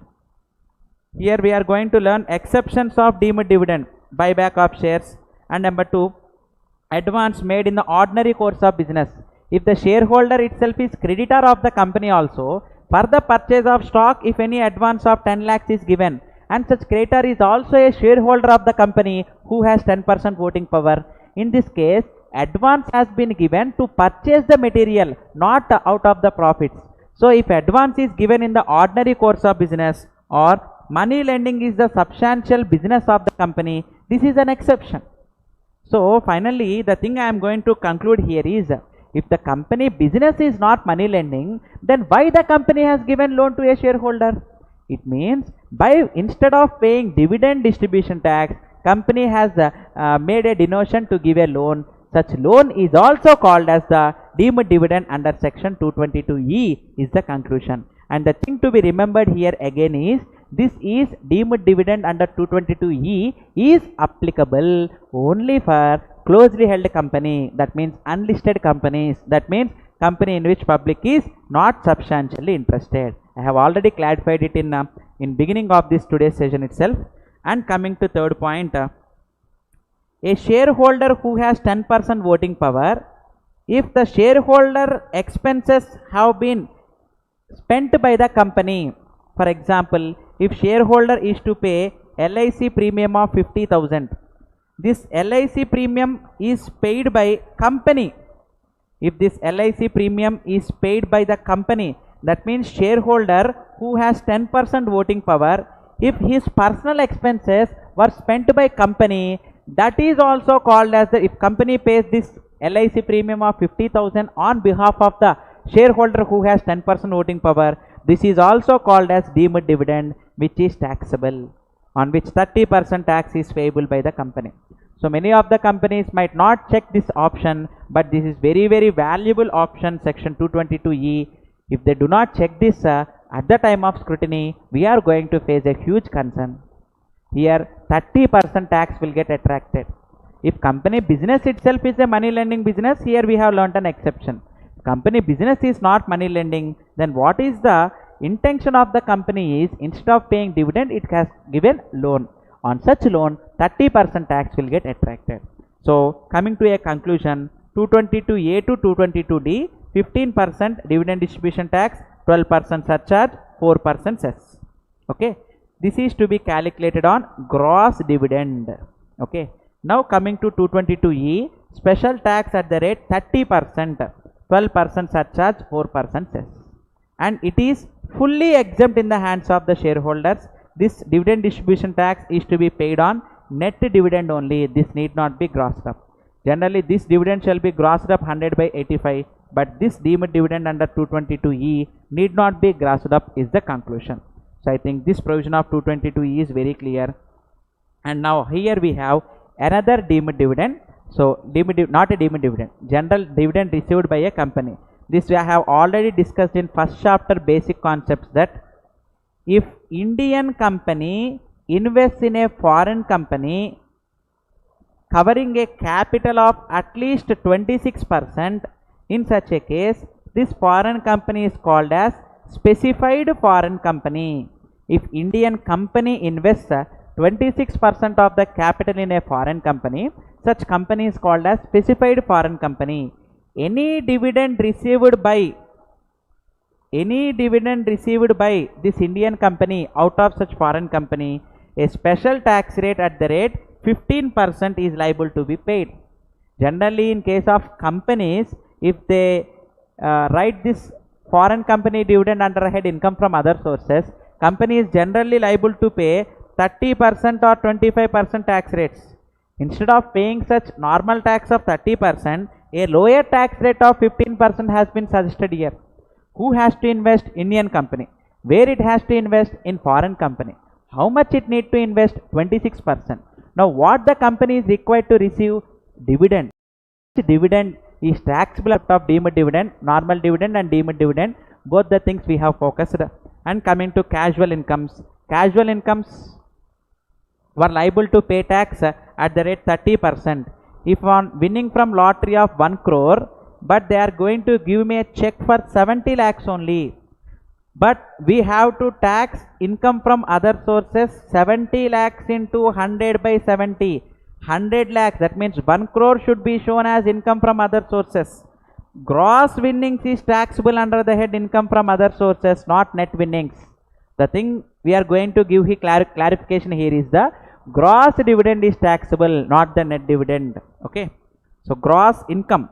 Here we are going to learn exceptions of deemed dividend: buyback of shares, and number 2, advance made in the ordinary course of business. If the shareholder itself is creditor of the company also, for the purchase of stock, if any advance of 10 lakhs is given, and such creditor is also a shareholder of the company who has 10% voting power, in this case advance has been given to purchase the material, not out of the profits. So if advance is given in the ordinary course of business, or money lending is the substantial business of the company, this is an exception. So finally, the thing I am going to conclude here is, if the company business is not money lending, then why the company has given loan to a shareholder? It means by instead of paying dividend distribution tax, company has made a donation to give a loan. Such loan is also called as the deemed dividend under section 222E is the conclusion. And the thing to be remembered here again is, this is deemed dividend under 222E is applicable only for closely held company, that means unlisted companies, that means company in which public is not substantially interested. I have already clarified it in beginning of this today's session itself. And coming to third point, a shareholder who has 10% voting power, if the shareholder expenses have been spent by the company, for example, if shareholder is to pay LIC premium of 50,000, this LIC premium is paid by company. If this LIC premium is paid by the company, that means shareholder who has 10% voting power, if his personal expenses were spent by company, that is also called as the, if company pays this LIC premium of 50,000 on behalf of the shareholder who has 10% voting power, this is also called as deemed dividend, which is taxable, on which 30% tax is payable by the company. So many of the companies might not check this option, but this is very valuable option, section 222E. If they do not check this at the time of scrutiny, we are going to face a huge concern. Here 30% tax will get attracted. If company business itself is a money lending business, here we have learnt an exception. Company business is not money lending, then what is the intention of the company is, instead of paying dividend, it has given loan. On such loan, 30% tax will get attracted. So coming to a conclusion, 222A to 222D, 15% dividend distribution tax, 12% surcharge, 4% cess. Okay, this is to be calculated on gross dividend. Okay, now coming to 222E, special tax at the rate 30%, 12% surcharge, 4% cess, and it is fully exempt in the hands of the shareholders. This dividend distribution tax is to be paid on net dividend only. This need not be grossed up. Generally this dividend shall be grossed up 100 by 85, but this deemed dividend under 222E need not be grossed up is the conclusion. So I think this provision of 222E is very clear. And now here we have another deemed dividend. So not a deemed dividend, general dividend received by a company. This we have already discussed in first chapter basic concepts, that if Indian company invests in a foreign company covering a capital of at least 26%, in such a case this foreign company is called as specified foreign company. If Indian company invests 26% of the capital in a foreign company, such company is called as specified foreign company. Any dividend received by this Indian company out of such foreign company, a special tax rate at the rate 15% is liable to be paid. Generally, in case of companies, if they write this foreign company dividend under a head income from other sources, company is generally liable to pay 30% or 25% tax rates. Instead of paying such normal tax of 30%, a lower tax rate of 15% has been suggested here. Who has to invest? Indian company. Where it has to invest? In foreign company. How much it need to invest? 26%. Now what the company is required to receive? Dividend. Dividend is taxable out of deemed dividend, normal dividend and deemed dividend. Both the things we have focused. And coming to casual incomes. Casual incomes were liable to pay tax at the rate 30%. If on winning from lottery of 1 crore, but they are going to give me a check for 70 lakhs only. But we have to tax income from other sources 70 lakhs into 100 by 70. 100 lakhs, that means 1 crore should be shown as income from other sources. Gross winnings is taxable under the head income from other sources, not net winnings. The thing we are going to give here clarification here is the gross dividend is taxable, not the net dividend. Okay. So gross income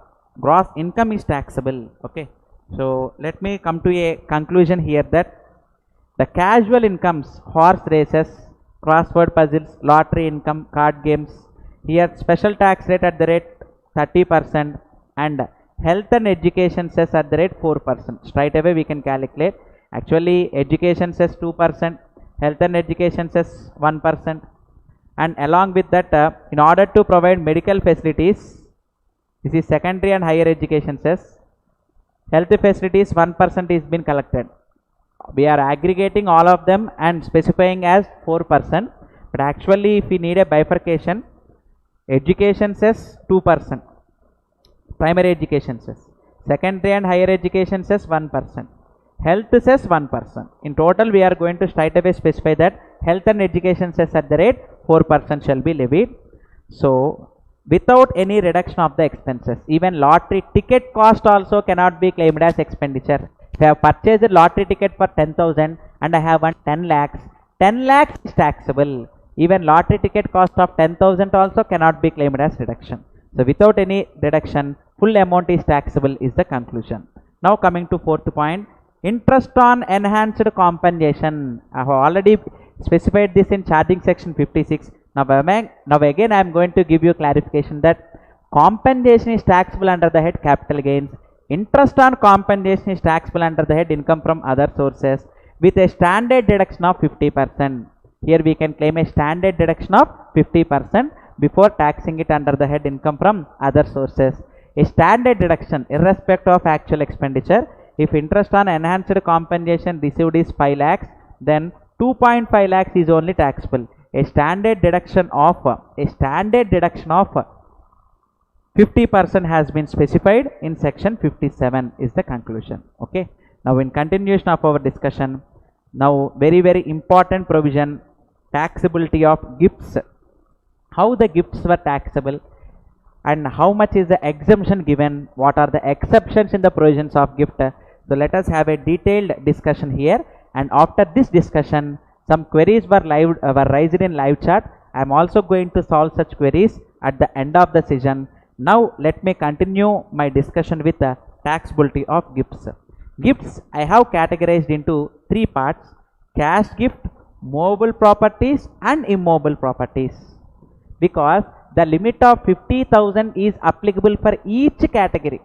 is taxable. Okay. So let me come to a conclusion here that the casual incomes, horse races, crossword puzzles, lottery income, card games, here special tax rate at the rate 30% and health and education cess at the rate 4%. Straight away we can calculate. Actually education cess 2%, health and education cess 1%, and along with that in order to provide medical facilities, this is secondary and higher education cess, health facilities 1% is been collected. We are aggregating all of them and specifying as 4%, but actually if we need a bifurcation, education cess 2%, primary education cess, secondary and higher education cess 1%, health cess 1%. In total we are going to straight away specify that health and education cess at the rate 4% shall be levied. So without any reduction of the expenses, even lottery ticket cost also cannot be claimed as expenditure. If I have purchased a lottery ticket for 10,000 and I have won 10 lakhs, 10 lakhs is taxable. Even lottery ticket cost of 10,000 also cannot be claimed as reduction. So without any reduction, full amount is taxable is the conclusion. Now coming to fourth point, interest on enhanced compensation. I have already specified this in charging section 56. Now again I am going to give you clarification that compensation is taxable under the head capital gains. Interest on compensation is taxable under the head income from other sources with a standard deduction of 50%. Here we can claim a standard deduction of 50% before taxing it under the head income from other sources. A standard deduction irrespective of actual expenditure. If interest on enhanced compensation received is 5 lakhs, then 2.5 lakhs is only taxable. A standard deduction of 50% has been specified in section 57 is the conclusion. Okay. Now in continuation of our discussion, now very important provision, taxability of gifts. How the gifts were taxable and how much is the exemption given, what are the exceptions in the provisions of gift. So let us have a detailed discussion here, and after this discussion some queries were raised in live chat. I am also going to solve such queries at the end of the session. Now let me continue my discussion with the taxability of gifts. Gifts I have categorized into 3 parts: cash gift, movable properties and immobile properties, because the limit of 50,000 is applicable for each category.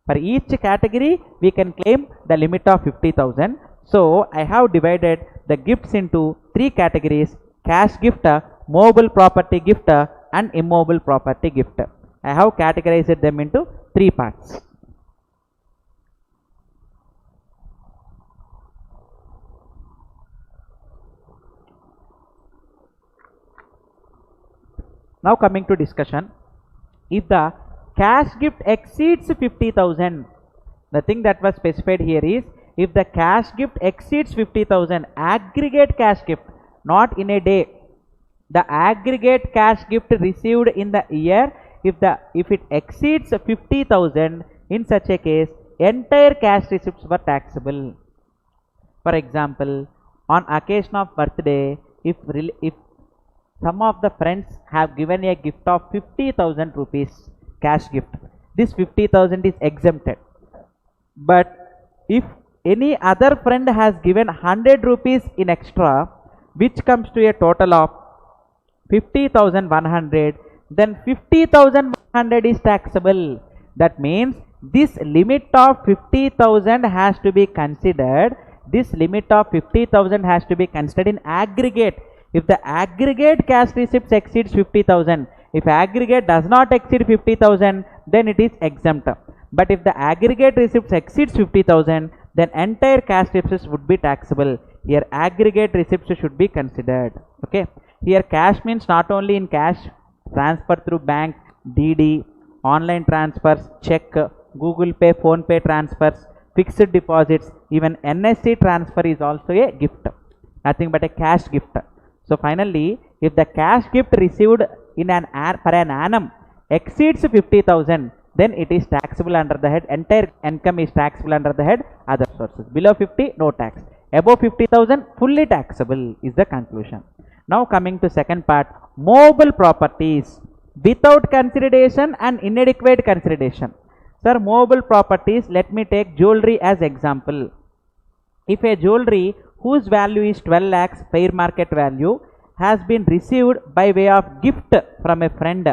For each category we can claim the limit of 50,000. So I have divided the gifts into 3 categories: cash gift, movable property gift and immobile property gift. I have categorized them into 3 parts. Now coming to discussion, if the cash gift exceeds 50,000, the thing that was specified here is if the cash gift exceeds 50,000, aggregate cash gift, not in a day, the aggregate cash gift received in the year, if it exceeds 50,000, in such a case entire cash receipts were taxable. For example, on occasion of birthday, if some of the friends have given a gift of 50,000 rupees cash gift, this 50,000 is exempted. But if any other friend has given 100 rupees in extra, which comes to a total of 50,100, then 50,100 is taxable. That means this limit of 50,000 has to be considered. This limit of 50,000 has to be considered in aggregate. If the aggregate cash receipts exceeds 50,000, if aggregate does not exceed 50,000, then it is exempt. But if the aggregate receipts exceeds 50,000, then entire cash receipts would be taxable. Here aggregate receipts should be considered. Okay. Here cash means not only in cash, transfer through bank, DD, online transfers, check, Google Pay, Phone Pay transfers, fixed deposits, even NSC transfer is also a gift, nothing but a cash gift. So finally, if the cash gift received in per annum exceeds 50,000, then it is taxable under the head, entire income is taxable under the head other sources. Below 50, no tax. Above 50,000, fully taxable is the conclusion. Now coming to second part, movable properties without consideration and inadequate consideration. Sir, movable properties, let me take jewelry as example. If a jewelry whose value is 12 lakhs fair market value has been received by way of gift from a friend,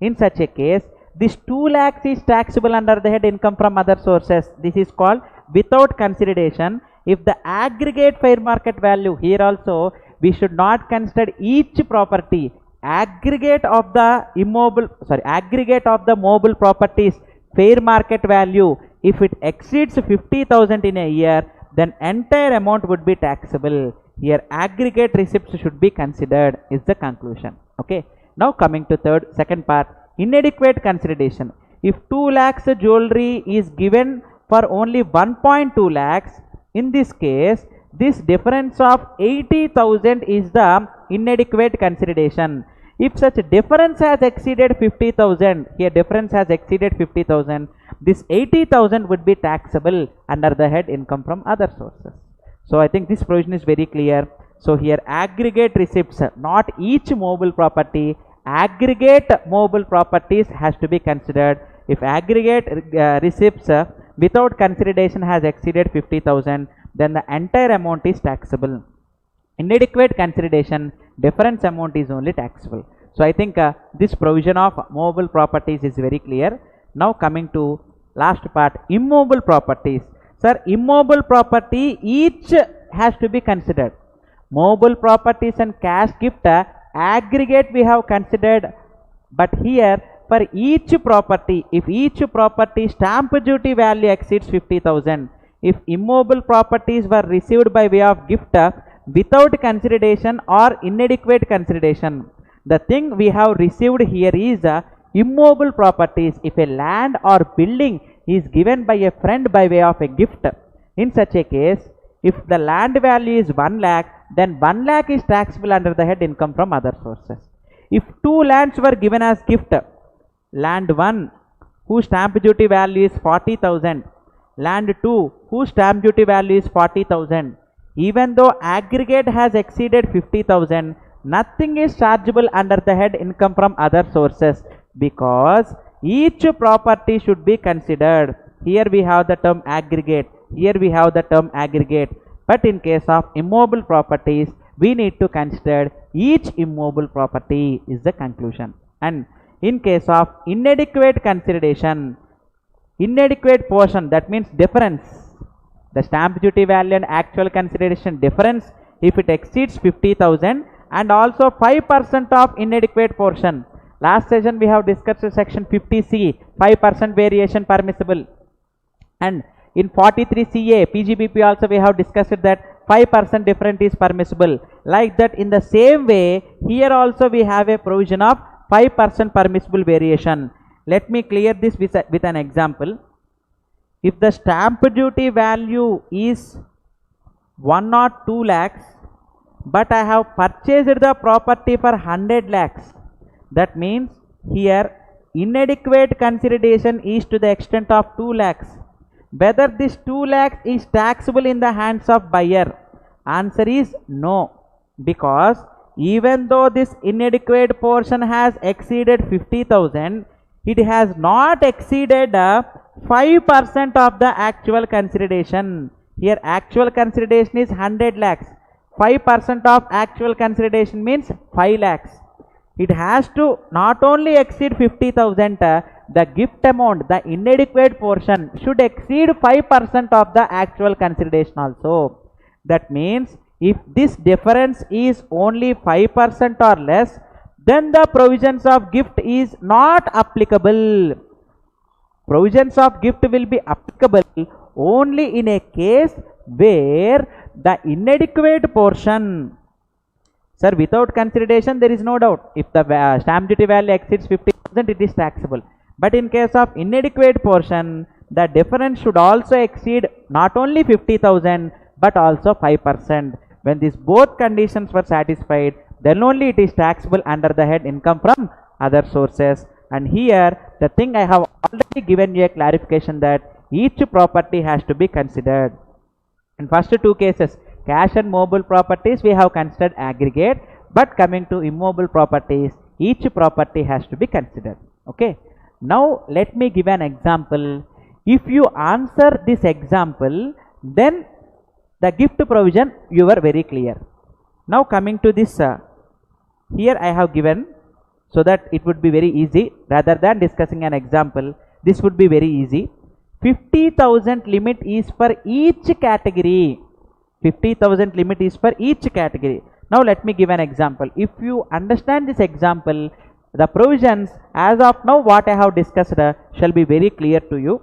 in such a case, this 2 lakhs is taxable under the head income from other sources. This is called without consideration. If the aggregate fair market value, here also we should not consider each property, aggregate of the aggregate of the movable properties fair market value, if it exceeds 50,000 in a year, then entire amount would be taxable. Here aggregate receipts should be considered is the conclusion. Okay. Now coming to second part, inadequate consideration. If 2 lakhs jewelry is given for only 1.2 lakhs, in this case, this difference of 80,000 is the inadequate consideration. If such difference has exceeded 50,000, here difference has exceeded 50,000, this 80,000 would be taxable under the head income from other sources. So I think this provision is very clear. So here aggregate receipts, not each movable property, aggregate movable properties has to be considered. If aggregate receipts without consideration has exceeded 50,000, then the entire amount is taxable. Inadequate consideration, difference amount is only taxable. So I think this provision of movable properties is very clear. Now coming to last part, immovable properties. Sir, immovable property each has to be considered. Movable properties and cash gift aggregate we have considered, but here for each property, if each property stamp duty value exceeds 50,000, if immovable properties were received by way of gift without consideration or inadequate consideration, the thing we have received here is immovable properties. If a land or building is given by a friend by way of a gift, in such a case, if the land value is 1 lakh, then 1 lakh is taxable under the head income from other sources. If 2 lands were given as gift, land 1 whose stamp duty value is 40,000, land 2 whose stamp duty value is 40,000, even though aggregate has exceeded 50,000, nothing is chargeable under the head income from other sources, because each property should be considered. Here we have the term aggregate, here we have the term aggregate, but in case of immovable properties, we need to consider each immovable property is the conclusion. And in case of inadequate consideration, inadequate portion, that means difference, the stamp duty value and actual consideration difference, if it exceeds 50,000, and also 5% of inadequate portion. Last session we have discussed section 50C, 5% variation permissible, and in 43CA PGBP also we have discussed that 5% difference is permissible. Like that, in the same way, here also we have a provision of 5% permissible variation. Let me clear this with an example. if the stamp duty value is 1 or 2 lakhs, but I have purchased the property for 100 lakhs, that means here inadequate consideration is to the extent of 2 lakhs. Whether this 2 lakhs is taxable in the hands of buyer? Answer is no, because even though this inadequate portion has exceeded 50,000, it has not exceeded 5% of the actual consideration. Here actual consideration is 100 lakhs. 5% of actual consideration means 5 lakhs. It has to not only exceed 50,000, the gift amount, the inadequate portion should exceed 5% of the actual consideration also. That means if this difference is only 5% or less, then the provisions of gift is not applicable. Provisions of gift will be applicable only in a case where the inadequate portion, sir, without consideration there is no doubt. If the stamp duty value exceeds 50,000, it is taxable. But in case of inadequate portion, the difference should also exceed not only 50,000 but also 5%. When these both conditions were satisfied, then only it is taxable under the head income from other sources. And here the thing I have already given you a clarification that each property has to be considered. In first two cases, cash and mobile properties, we have considered aggregate, but coming to immobile properties, each property has to be considered. Okay. Now let me give an example. If you answer this example, then the gift provision you are very clear. Now coming to this, here I have given so that it would be very easy rather than discussing an example. This would be very easy. 50,000 limit is for each category. 50,000 limit is for each category. Now let me give an example. If you understand this example, the provisions as of now what I have discussed shall be very clear to you.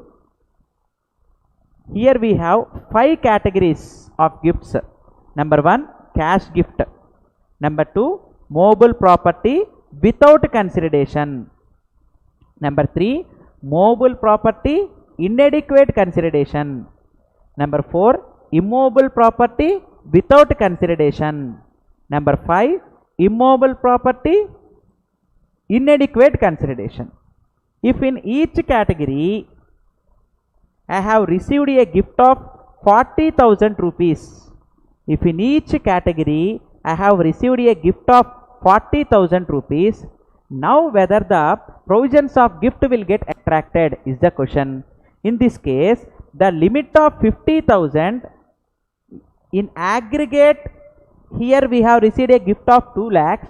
Here we have 5 categories of gifts. Number 1, cash gift. Number 2, mobile property without consideration. Number 3, mobile property inadequate consideration. Number 4, immobile property without consideration. Number 5, immobile property inadequate consideration. If in each category I have received a gift of 40,000 rupees, if in each category I have received a gift of 40,000 rupees, now whether the provisions of gift will get attracted is the question. In this case, the limit of 50,000 in aggregate, here we have received a gift of 2 lakhs,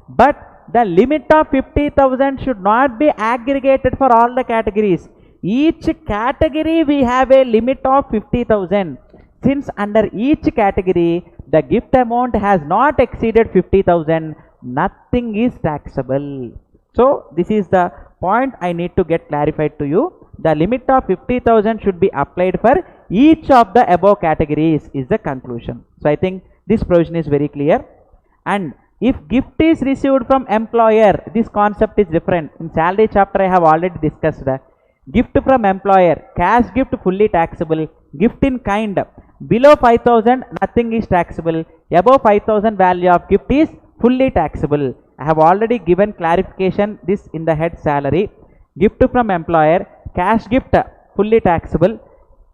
but the limit of 50,000 should not be aggregated for all the categories. Each category we have a limit of 50,000. Since under each category the gift amount has not exceeded 50,000, nothing is taxable. So this is the point I need to get clarified to you. The limit of 50,000 should be applied for each of the above categories is the conclusion. So I think this provision is very clear. And if gift is received from employer, this concept is different. In salary chapter I have already discussed the gift from employer, cash gift fully taxable, gift in kind below 5,000 nothing is taxable, above 5,000 value of gift is fully taxable. I have already given clarification this in the head salary. Gift from employer, cash gift fully taxable,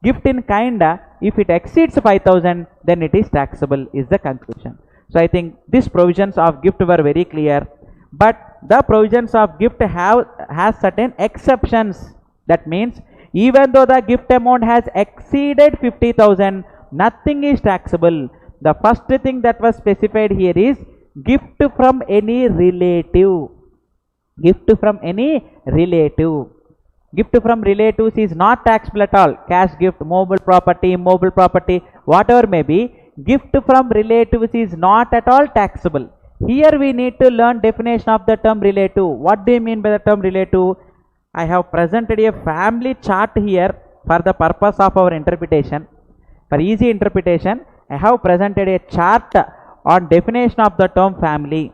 gift in kind if it exceeds 5,000 then it is taxable is the conclusion. So I think these provisions of gift were very clear, but the provisions of gift has certain exceptions. That means even though the gift amount has exceeded 50,000, nothing is taxable. The first thing that was specified here is gift from any relative. Gift from any relative. Gift from relatives is not taxable at all. Cash gift, mobile property, immobile property, whatever may be, gift from relatives is not at all taxable. Here we need to learn definition of the term relative. What do you mean by the term relative? I have presented a family chart here for the purpose of our interpretation. For easy interpretation, I have presented a chart on definition of the term family.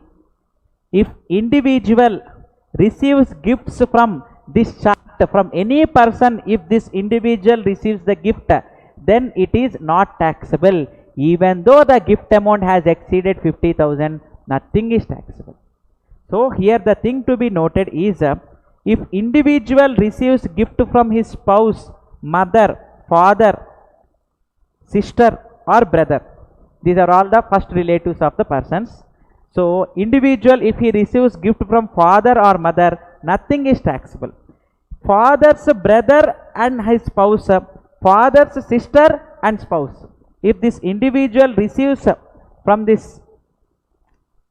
If individual receives gifts from this chart from any person, if this individual receives the gift, then it is not taxable. Even though the gift amount has exceeded 50,000, nothing is taxable. So here the thing to be noted is, if individual receives gift from his spouse, mother, father, sister or brother, these are all the first relatives of the persons. So individual, if he receives gift from father or mother, nothing is taxable. Father's brother and his spouse, father's sister and spouse, if this individual receives from this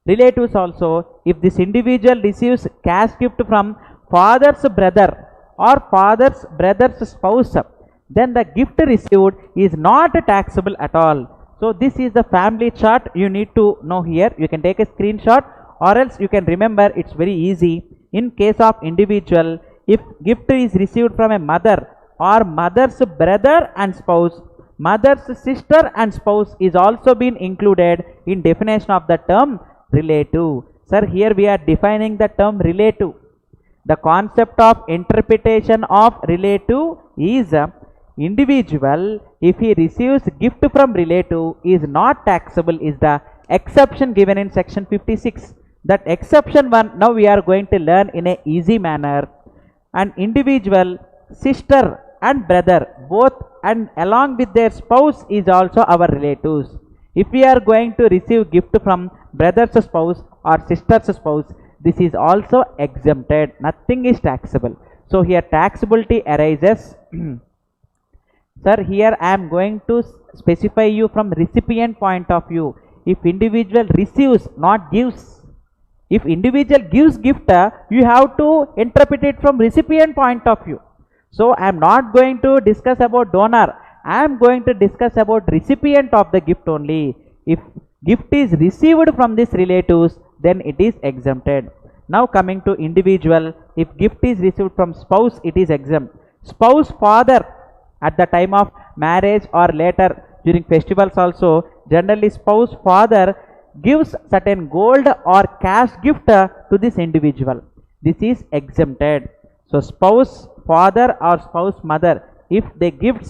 relatives also, if this individual receives cash gift from father's brother or father's brother's spouse, then the gift received is not taxable at all. So this is the family chart you need to know here. You can take a screenshot or else you can remember, it's very easy. In case of individual, if gift is received from a mother or mother's brother and spouse, mother's sister and spouse is also been included in definition of the term relative. Sir, here we are defining the term relative. The concept of interpretation of relative is, individual, if he receives gift from relative, is not taxable, is the exception given in section 56. That exception one now we are going to learn in a easy manner. An individual, sister and brother both and along with their spouse is also our relatives. If we are going to receive gift from brother's spouse or sister's spouse, this is also exempted, nothing is taxable. So here taxability arises. Sir, here I am going to specify you from recipient point of view. If individual receives, not gives. If individual gives gift, you have to interpret it from recipient point of view. So I am not going to discuss about donor. I am going to discuss about recipient of the gift only. If gift is received from these relatives, then it is exempted. Now coming to individual, if gift is received from spouse, it is exempt. Spouse, father, at the time of marriage or later during festivals also, generally spouse father gives certain gold or cash gift to this individual. This is exempted. So spouse father or spouse mother, if they give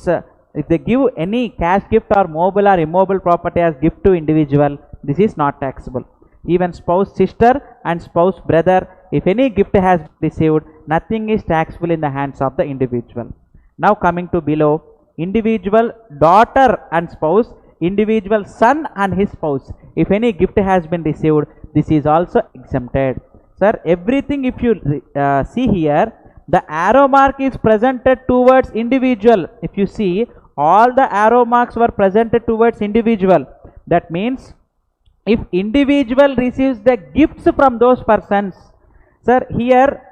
any cash gift or mobile or immobile property as gift to individual, this is not taxable. Even spouse sister and spouse brother, if any gift has received, nothing is taxable in the hands of the individual. Now coming to below, individual daughter and spouse, individual son and his spouse, if any gift has been received, this is also exempted. Sir, everything if you see here, the arrow mark is presented towards individual. If you see, all the arrow marks were presented towards individual. That means if individual receives the gifts from those persons, sir, here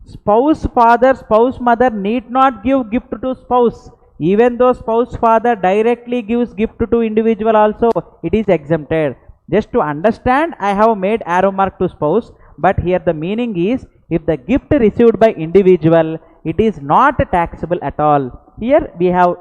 spouse father, spouse mother need not give gift to spouse. Even though spouse father directly gives gift to individual also, it is exempted. Just to understand, I have made arrow mark to spouse, but here the meaning is, if the gift received by individual, it is not taxable at all. Here we have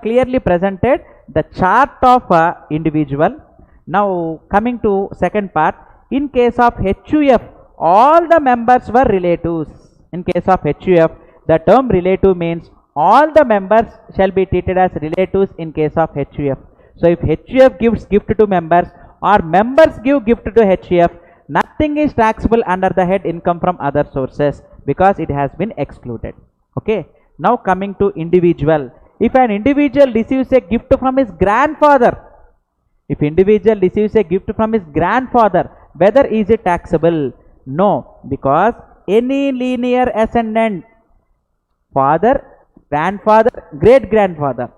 clearly presented the chart of individual. Now coming to second part, in case of HUF, all the members were relatives. In case of HUF, the term relative means all the members shall be treated as relatives in case of HUF. So if HUF gives gift to members or members give gift to HUF, nothing is taxable under the head income from other sources because it has been excluded. Okay. Now coming to individual. If an individual receives a gift from his grandfather, if individual receives a gift from his grandfather, whether is it taxable? No, because any linear ascendant, father, grandfather, great grandfather,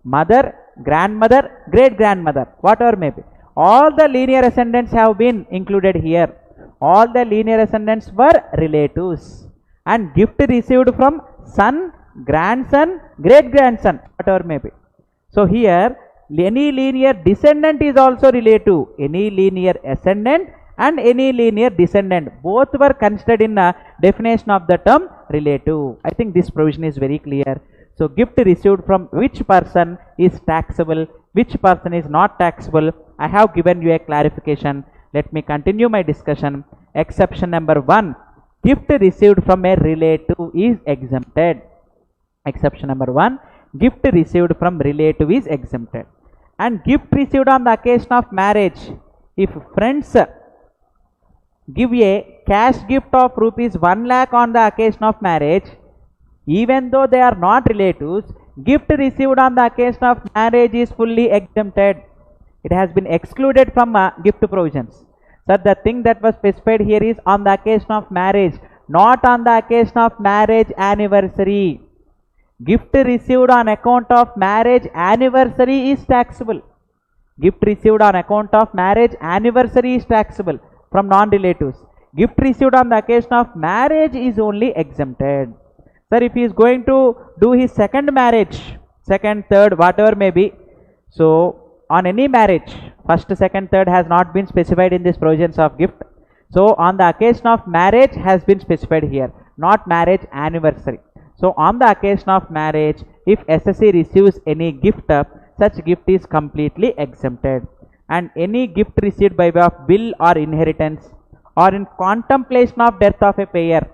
mother, grandmother, great grandmother, whatever may be, all the linear ascendants have been included here. All the linear ascendants were relatives, and gift received from son, grandson, great grandson, whatever may be. So here any linear descendant is also relative. Any linear ascendant and any linear descendant, both were considered in a definition of the term relative. I think this provision is very clear. So gift received from which person is taxable, which person is not taxable, I have given you a clarification. Let me continue my discussion. Exception number 1, gift received from a relative is exempted. Exception number 1, gift received from relative is exempted. And gift received on the occasion of marriage, if friends give a cash gift of rupees 1 lakh on the occasion of marriage, even though they are not relatives, gift received on the occasion of marriage is fully exempted. It has been excluded from gift provisions. So the thing that was specified here is on the occasion of marriage, not on the occasion of marriage anniversary. Gift received on account of marriage anniversary is taxable. Gift received on account of marriage anniversary is taxable from non-relatives. Gift received on the occasion of marriage is only exempted. Sir, if he is going to do his second marriage, second, third, whatever may be, so on any marriage, first, second, third has not been specified in this provisions of gift. So on the occasion of marriage has been specified here, not marriage anniversary. So on the occasion of marriage, if SSC receives any gift, such gift is completely exempted. And any gift received by way of will or inheritance or in contemplation of death of a payer,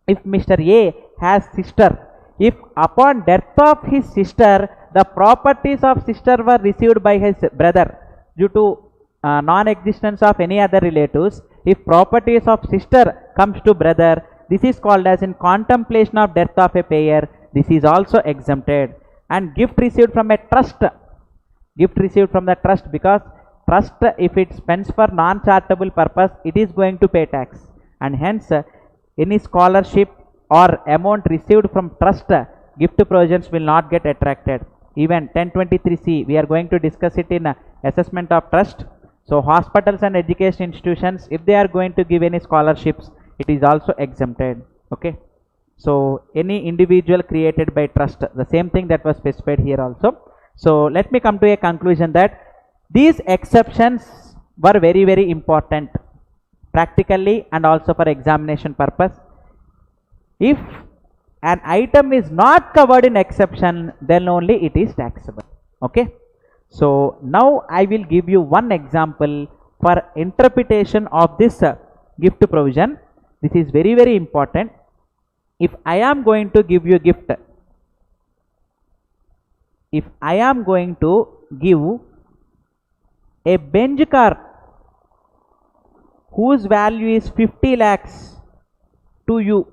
if Mr. A has sister, if upon death of his sister the properties of sister were received by his brother due to non-existence of any other relatives, if properties of sister comes to brother, this is called as in contemplation of death of a payer, this is also exempted. And gift received from a trust, gift received from the trust, because trust, if it spends for non-charitable purpose, it is going to pay tax, and hence any scholarship or amount received from trust, gift provisions will not get attracted. Even 1023C, we are going to discuss it in assessment of trust. So hospitals and education institutions, if they are going to give any scholarships, it is also exempted. Okay. So any individual created by trust, the same thing that was specified here also. So let me come to a conclusion that these exceptions were very, very important practically and also for examination purpose. If an item is not covered in exception, then only it is taxable. Okay. So now I will give you one example for interpretation of this gift provision. This is very, very important. If I am going to give you a gift, if I am going to give a Benz car whose value is 50 lakhs to you,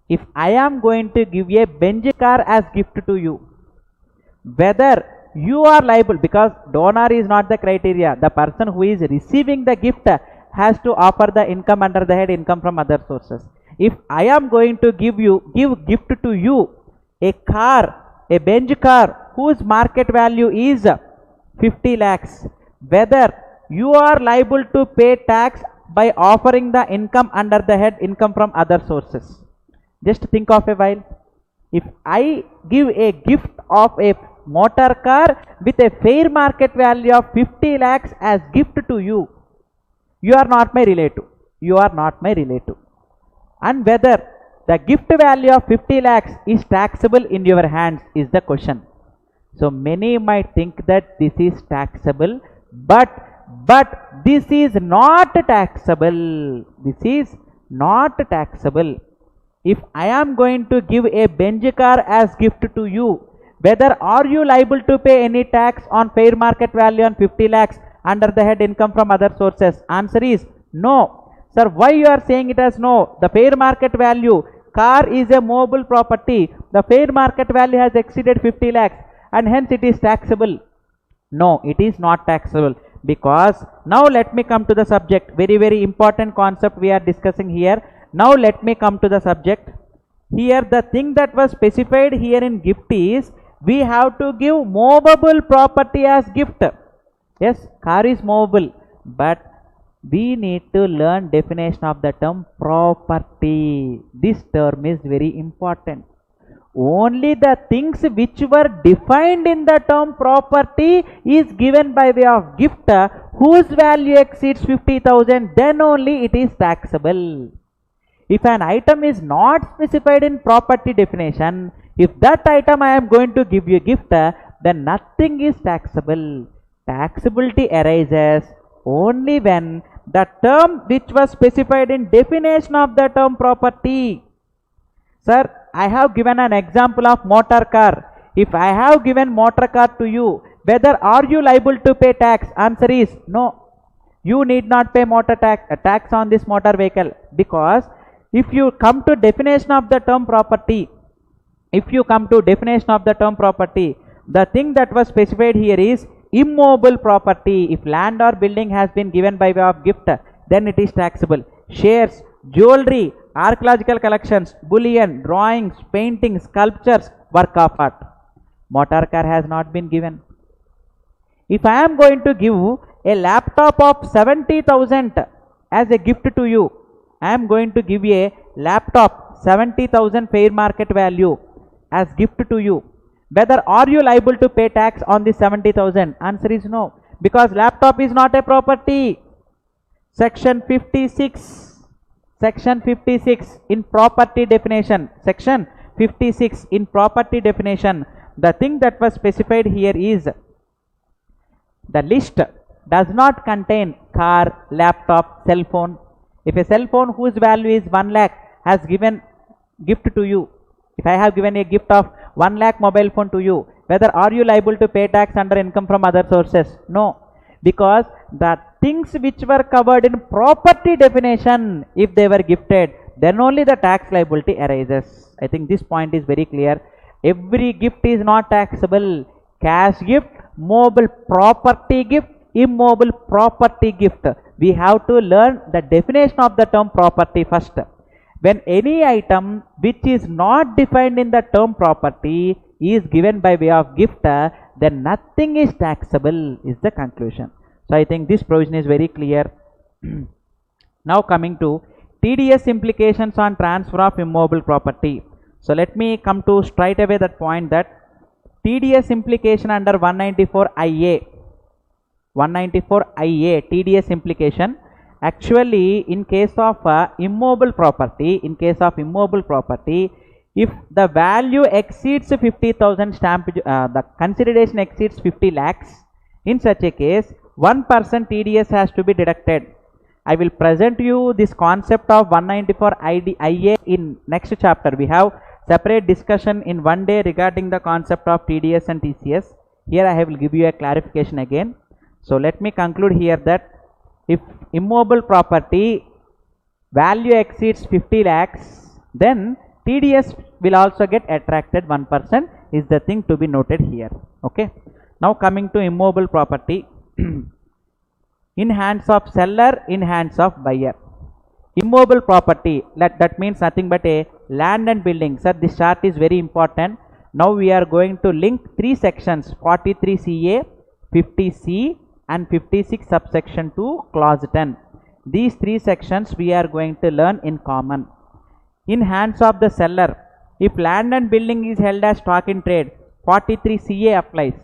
if I am going to give a Benz car as gift to you, whether you are liable, because donor is not the criteria, the person who is receiving the gift has to offer the income under the head income from other sources. If I am going to give gift to you a car, a Benz car whose market value is 50 lakhs, whether you are liable to pay tax by offering the income under the head income from other sources. Just think of a while. If I give a gift of a motor car with a fair market value of 50 lakhs as gift to you, you are not my relative. You are not my relative. And whether the gift value of 50 lakhs is taxable in your hands is the question. So many might think that this is taxable, but this is not taxable. This is not taxable. If I am going to give a Benz car as gift to you, whether are you liable to pay any tax on fair market value on 50 lakhs under the head income from other sources? Answer is no. Sir, why you are saying it as no? The fair market value, car is a mobile property. The fair market value has exceeded 50 lakhs and hence it is taxable. No, it is not taxable, because now let me come to the subject. Very, very important concept we are discussing here. Now let me come to the subject. Here the thing that was specified here in gift is we have to give movable property as gift. Yes, car is movable, but we need to learn definition of the term property. This term is very important. Only the things which were defined in the term property is given by way of gift whose value exceeds 50,000, then only it is taxable. If an item is not specified in property definition, if that item I am going to give you a gift, then nothing is taxable. Taxability arises only when the term which was specified in definition of the term property. Sir, I have given an example of motor car. If I have given motor car to you, whether are you liable to pay tax? Answer is no. You need not pay tax on this motor vehicle, because if you come to definition of the term property, the thing that was specified here is immobile property. If land or building has been given by way of gift, then it is taxable. Shares, jewelry, archaeological collections, bullion, drawings, paintings, sculptures, work of art. Motor car has not been given. If I am going to give a laptop of 70,000 as a gift to you, I am going to give a laptop 70,000 fair market value as gift to you. Whether are you liable to pay tax on this 70,000? Answer is no, because laptop is not a property. Section 56 in property definition. Section 56 in property definition. The thing that was specified here is the list does not contain car, laptop, cell phone. If a cell phone whose value is 1 lakh has given gift to you, if I have given a gift of 1 lakh mobile phone to you, whether are you liable to pay tax under income from other sources? No, because the things which were covered in property definition, if they were gifted, then only the tax liability arises. I think this point is very clear. Every gift is not taxable. Cash gift, mobile property gift, immobile property gift. We have to learn the definition of the term property first. When any item which is not defined in the term property is given by way of gift, then nothing is taxable, is the conclusion. So I think this provision is very clear. Now coming to TDS implications on transfer of immobile property. So let me come to straight away that point, that TDS implication under 194IA. TDS implication. Actually, in case of immobile property, if the value exceeds 50,000 the consideration exceeds 50 lakhs, in such a case 1% TDS has to be deducted. I will present you this concept of 194IA in next chapter. We have separate discussion in one day regarding the concept of TDS and TCS. Here I will give you a clarification again. So let me conclude here that if immobile property value exceeds 50 lakhs, then TDS will also get attracted. 1% is the thing to be noted here. Okay. Now coming to immobile property. In hands of seller, in hands of buyer. Immobile property, that means nothing but a land and building. Sir, this chart is very important. Now we are going to link three sections, 43CA, 50C and 56 subsection 2 clause 10. These three sections we are going to learn in common. In hands of the seller, if land and building is held as stock in trade, 43CA applies.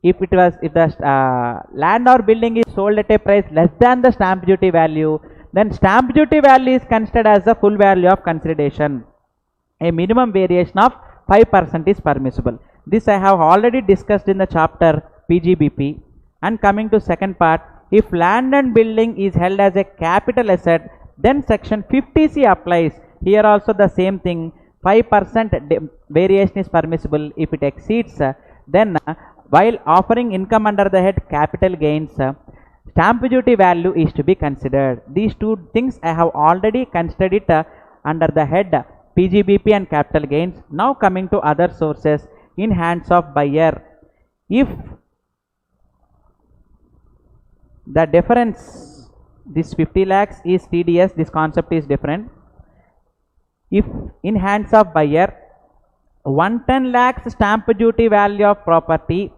If the land or building is sold at a price less than the stamp duty value, then stamp duty value is considered as the full value of consideration. A minimum variation of 5% is permissible. This I have already discussed in the chapter PGBP. And coming to second part, if land and building is held as a capital asset, then section 50C applies. Here also the same thing, 5% variation is permissible. If it exceeds, then while offering income under the head capital gains, stamp duty value is to be considered. These two things I have already considered it under the head PGBP and capital gains. Now coming to other sources, in hands of buyer. If the difference, this 50 lakhs is TDS, this concept is different. If in hands of buyer, 110 lakhs stamp duty value of property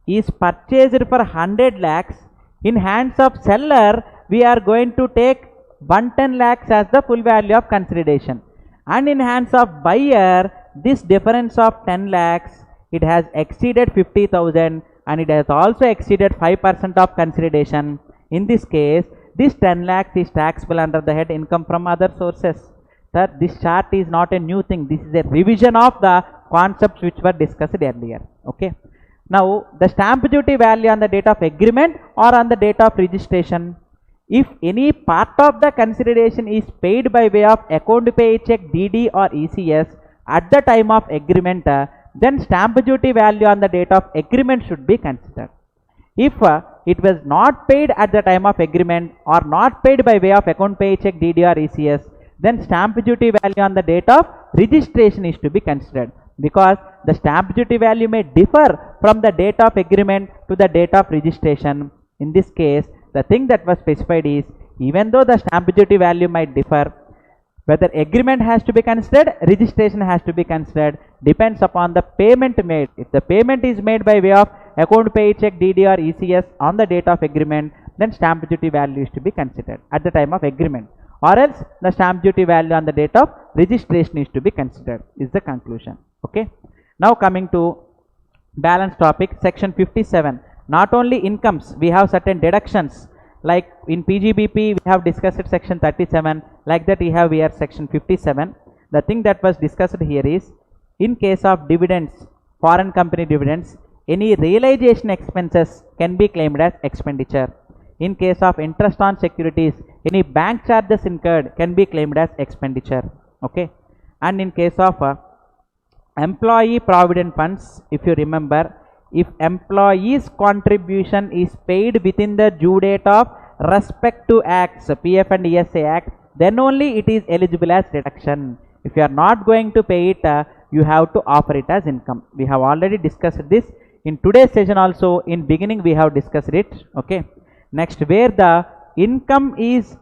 is purchased for 100 lakhs, in hands of seller we are going to take 110 lakhs as the full value of consideration, and in hands of buyer this difference of 10 lakhs, it has exceeded 50,000 and it has also exceeded 5% of consideration. In this case, this 10 lakhs is taxable under the head income from other sources. Sir, this chart is not a new thing. This is a revision of the concepts which were discussed earlier. Okay. Now, the stamp duty value on the date of agreement or on the date of registration. If any part of the consideration is paid by way of account pay check, DD or ECS at the time of agreement, then stamp duty value on the date of agreement should be considered. If it was not paid at the time of agreement or not paid by way of account pay check, DD or ECS, then stamp duty value on the date of registration is to be considered, because the stamp duty value may differ from the date of agreement to the date of registration. In this case, the thing that was specified is, even though the stamp duty value might differ, whether agreement has to be considered, registration has to be considered, depends upon the payment made. If the payment is made by way of account pay check, DD or ECS on the date of agreement, then stamp duty value is to be considered at the time of agreement, or else the stamp duty value on the date of registration is to be considered, is the conclusion. Okay. Now coming to balance topic, section 57. Not only incomes, we have certain deductions, like in PGBP we have discussed it section 37, like that we have here section 57. The thing that was discussed here is, in case of dividends, foreign company dividends, any realization expenses can be claimed as expenditure. In case of interest on securities, any bank charges incurred can be claimed as expenditure. Okay. And in case of employee provident funds, if you remember, if employees contribution is paid within the due date of respective acts, PF and ESA Act, then only it is eligible as deduction. If you are not going to pay it, you have to offer it as income. We have already discussed this in today's session also. In beginning we have discussed it. Okay. Next, where the income is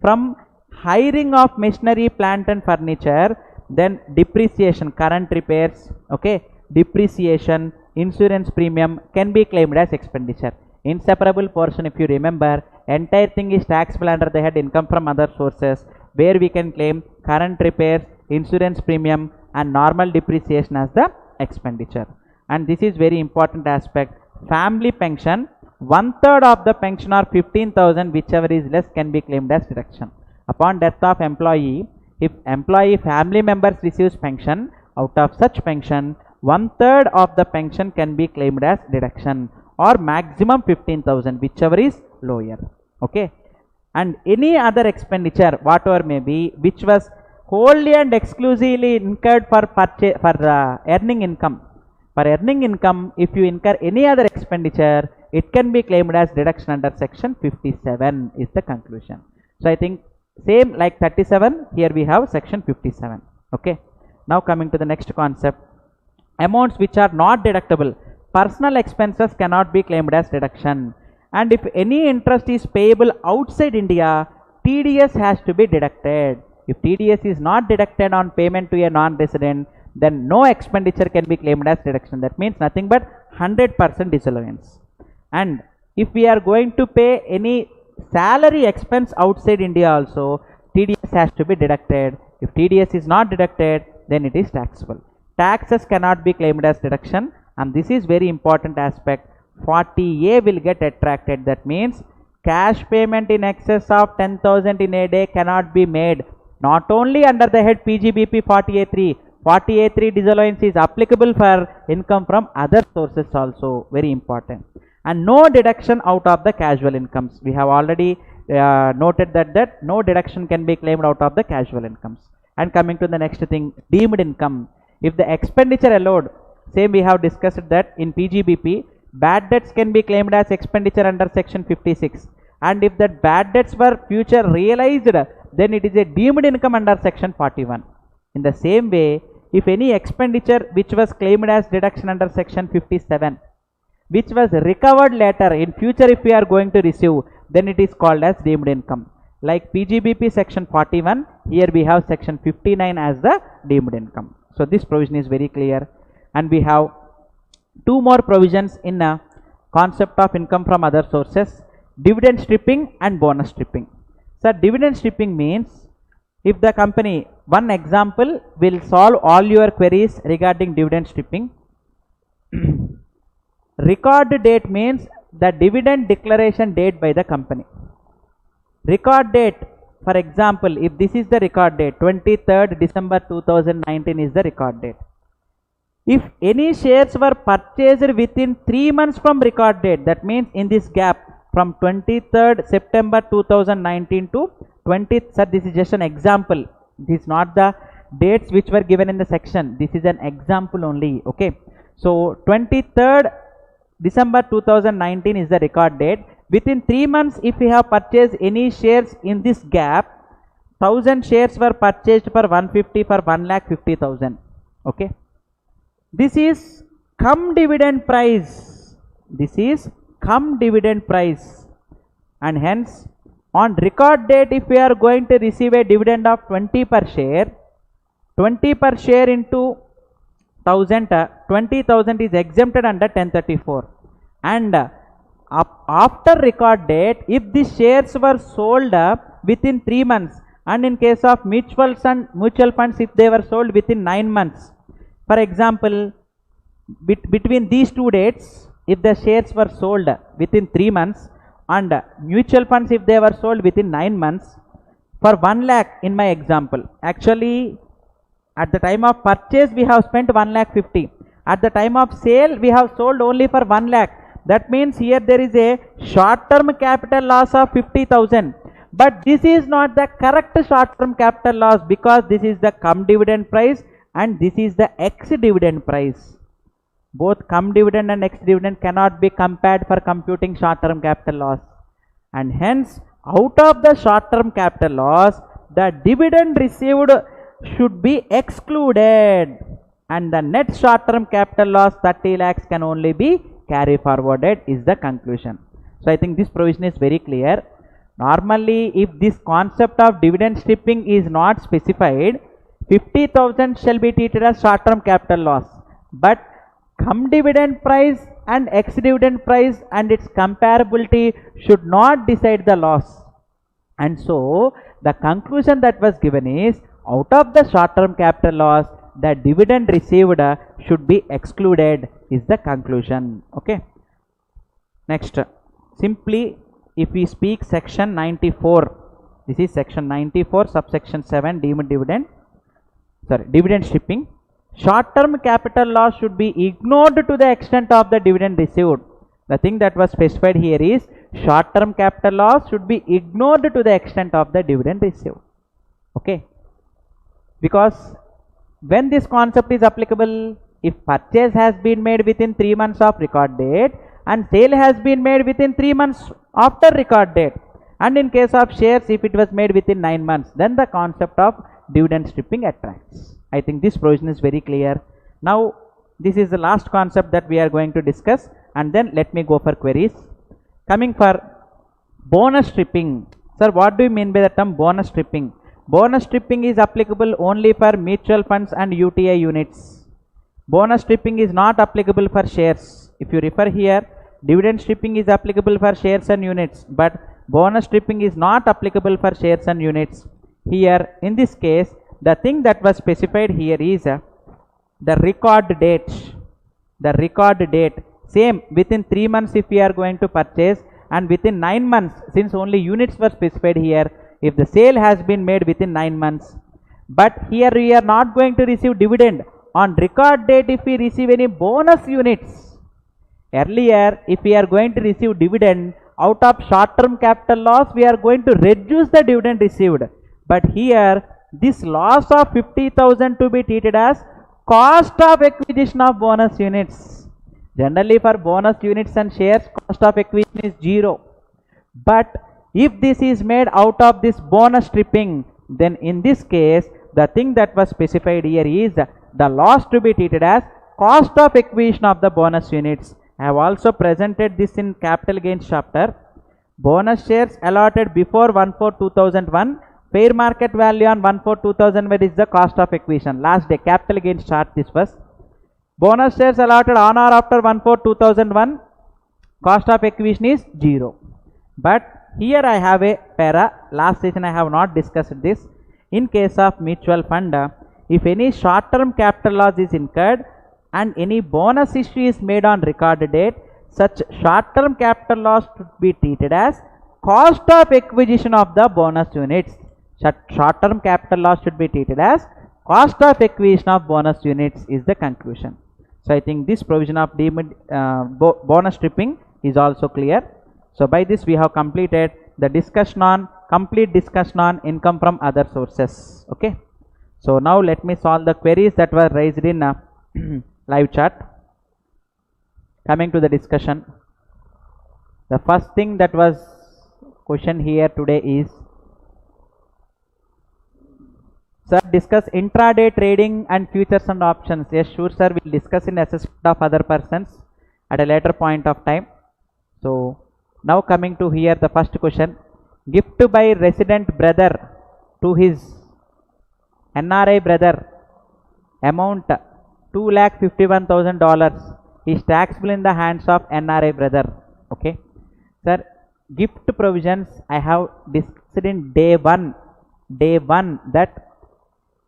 from hiring of machinery, plant and furniture, then depreciation, current repairs, okay, depreciation, insurance premium can be claimed as expenditure. Inseparable portion, if you remember, entire thing is taxable under the head income from other sources, where we can claim current repairs, insurance premium and normal depreciation as the expenditure. And this is very important aspect. Family pension, 1/3 of the pension or 15,000, whichever is less, can be claimed as deduction. Upon death of employee, if employee family members receives pension, out of such pension, 1/3 of the pension can be claimed as deduction, or maximum 15,000, whichever is lower. Okay. And any other expenditure, whatever may be, which was wholly and exclusively incurred for purchase, for earning income. For earning income, if you incur any other expenditure, it can be claimed as deduction under section 57, is the conclusion. So I think same like 37, here we have section 57. Okay. Now coming to the next concept, amounts which are not deductible. Personal expenses cannot be claimed as deduction, and if any interest is payable outside India, TDS has to be deducted. If TDS is not deducted on payment to a non-resident, then no expenditure can be claimed as deduction. That means nothing but 100% disallowance. And if we are going to pay any salary expense outside India also, TDS has to be deducted. If TDS is not deducted, then it is taxable. Taxes cannot be claimed as deduction, and this is very important aspect. 40A will get attracted. That means cash payment in excess of 10,000 in a day cannot be made. Not only under the head PGBP 40A3, 40A3 disallowance is applicable for income from other sources also, very important. And no deduction out of the casual incomes. We have already noted that no deduction can be claimed out of the casual incomes. And coming to the next thing, deemed income. If the expenditure allowed, same we have discussed that in PGBP, bad debts can be claimed as expenditure under section 56. And if that bad debts were future realized, then it is a deemed income under section 41. In the same way, if any expenditure which was claimed as deduction under section 57, which was recovered later in future if we are going to receive, then it is called as deemed income. Like PGBP section 41, here we have section 59 as the deemed income. So this provision is very clear. And we have two more provisions in a concept of income from other sources, dividend stripping and bonus stripping. So dividend stripping means, if the company, one example will solve all your queries regarding dividend stripping. Record date means the dividend declaration date by the company. Record date, for example, if this is the record date, 23rd December 2019 is the record date. If any shares were purchased within 3 months from record date, that means in this gap from 23rd September 2019 to 20th. Sir, this is just an example. This is not the dates which were given in the section. This is an example only. Okay. So 23rd December 2019 is the record date. Within 3 months, if we have purchased any shares in this gap, 1000 shares were purchased for 150 for 1,50,000. Okay. This is cum dividend price. This is cum dividend price. And hence, on record date, if we are going to receive a dividend of 20 per share, 20 per share into 1000, 20,000 is exempted under 1034. And after record date, if the shares were sold within 3 months, and in case of mutual funds, if they were sold within 9 months, for example, between these two dates, if the shares were sold within 3 months, and mutual funds if they were sold within 9 months, for 1 lakh in my example, actually at the time of purchase we have spent 1,50,000. At the time of sale we have sold only for 1 lakh. That means here there is a short term capital loss of 50,000. But this is not the correct short term capital loss, because this is the cum dividend price and this is the ex dividend price. Both cum dividend and ex dividend cannot be compared for computing short term capital loss. And hence, out of the short term capital loss, the dividend received should be excluded, and the net short term capital loss 30 lakhs can only be carry forwarded, is the conclusion. So I think this provision is very clear. Normally, if this concept of dividend stripping is not specified, 50,000 shall be treated as short term capital loss, but cum dividend price and ex dividend price and its comparability should not decide the loss. And so the conclusion that was given is, out of the short term capital loss, the dividend received should be excluded, is the conclusion. Okay. Next, simply if we speak section 94, this is section 94 subsection 7, dividend stripping. Short term capital loss should be ignored to the extent of the dividend received. The thing that was specified here is short term capital loss should be ignored to the extent of the dividend received. Okay. Because when this concept is applicable, if purchase has been made within 3 months of record date and sale has been made within 3 months after record date, and in case of shares if it was made within 9 months, then the concept of dividend stripping attracts. I think this provision is very clear. Now this is the last concept that we are going to discuss, and then let me go for queries. Coming for bonus stripping. Sir, what do you mean by the term bonus stripping? Bonus stripping is applicable only for mutual funds and UTI units. Bonus stripping is not applicable for shares. If you refer here, dividend stripping is applicable for shares and units, but bonus stripping is not applicable for shares and units. Here in this case, the thing that was specified here is the record date. The record date, same within 3 months if we are going to purchase, and within 9 months, since only units were specified here, if the sale has been made within 9 months. But here we are not going to receive dividend on record date if we receive any bonus units. Earlier, if we are going to receive dividend out of short term capital loss, we are going to reduce the dividend received. But here, this loss of 50,000 to be treated as cost of acquisition of bonus units. Generally for bonus units and shares, cost of acquisition is 0. But if this is made out of this bonus stripping, then in this case, the thing that was specified here is the loss to be treated as cost of acquisition of the bonus units. I have also presented this in capital gains chapter. Bonus shares allotted before 1/4/2001, fair market value on 1/4/2001 is the cost of acquisition. Last day capital gains chart this was. Bonus shares allotted on or after 1/4/2001, cost of acquisition is 0. But here I have a para. Last session I have not discussed this. In case of mutual fund, if any short term capital loss is incurred and any bonus issue is made on record date, such short term capital loss should be treated as cost of acquisition of the bonus units. Short term capital loss should be treated as cost of acquisition of bonus units, is the conclusion. So I think this provision of bonus stripping is also clear. So by this we have completed the complete discussion on income from other sources. Okay. So now let me solve the queries that were raised in live chat. Coming to the discussion, the first thing that was question here today is, sir, discuss intraday trading and futures and options. Yes, sure, sir. We'll discuss in assessment of other persons at a later point of time. So now coming to here, the first question: gift by resident brother to his NRI brother, amount $251,000 is taxable in the hands of NRI brother. Okay, sir. Gift provisions I have discussed in day one that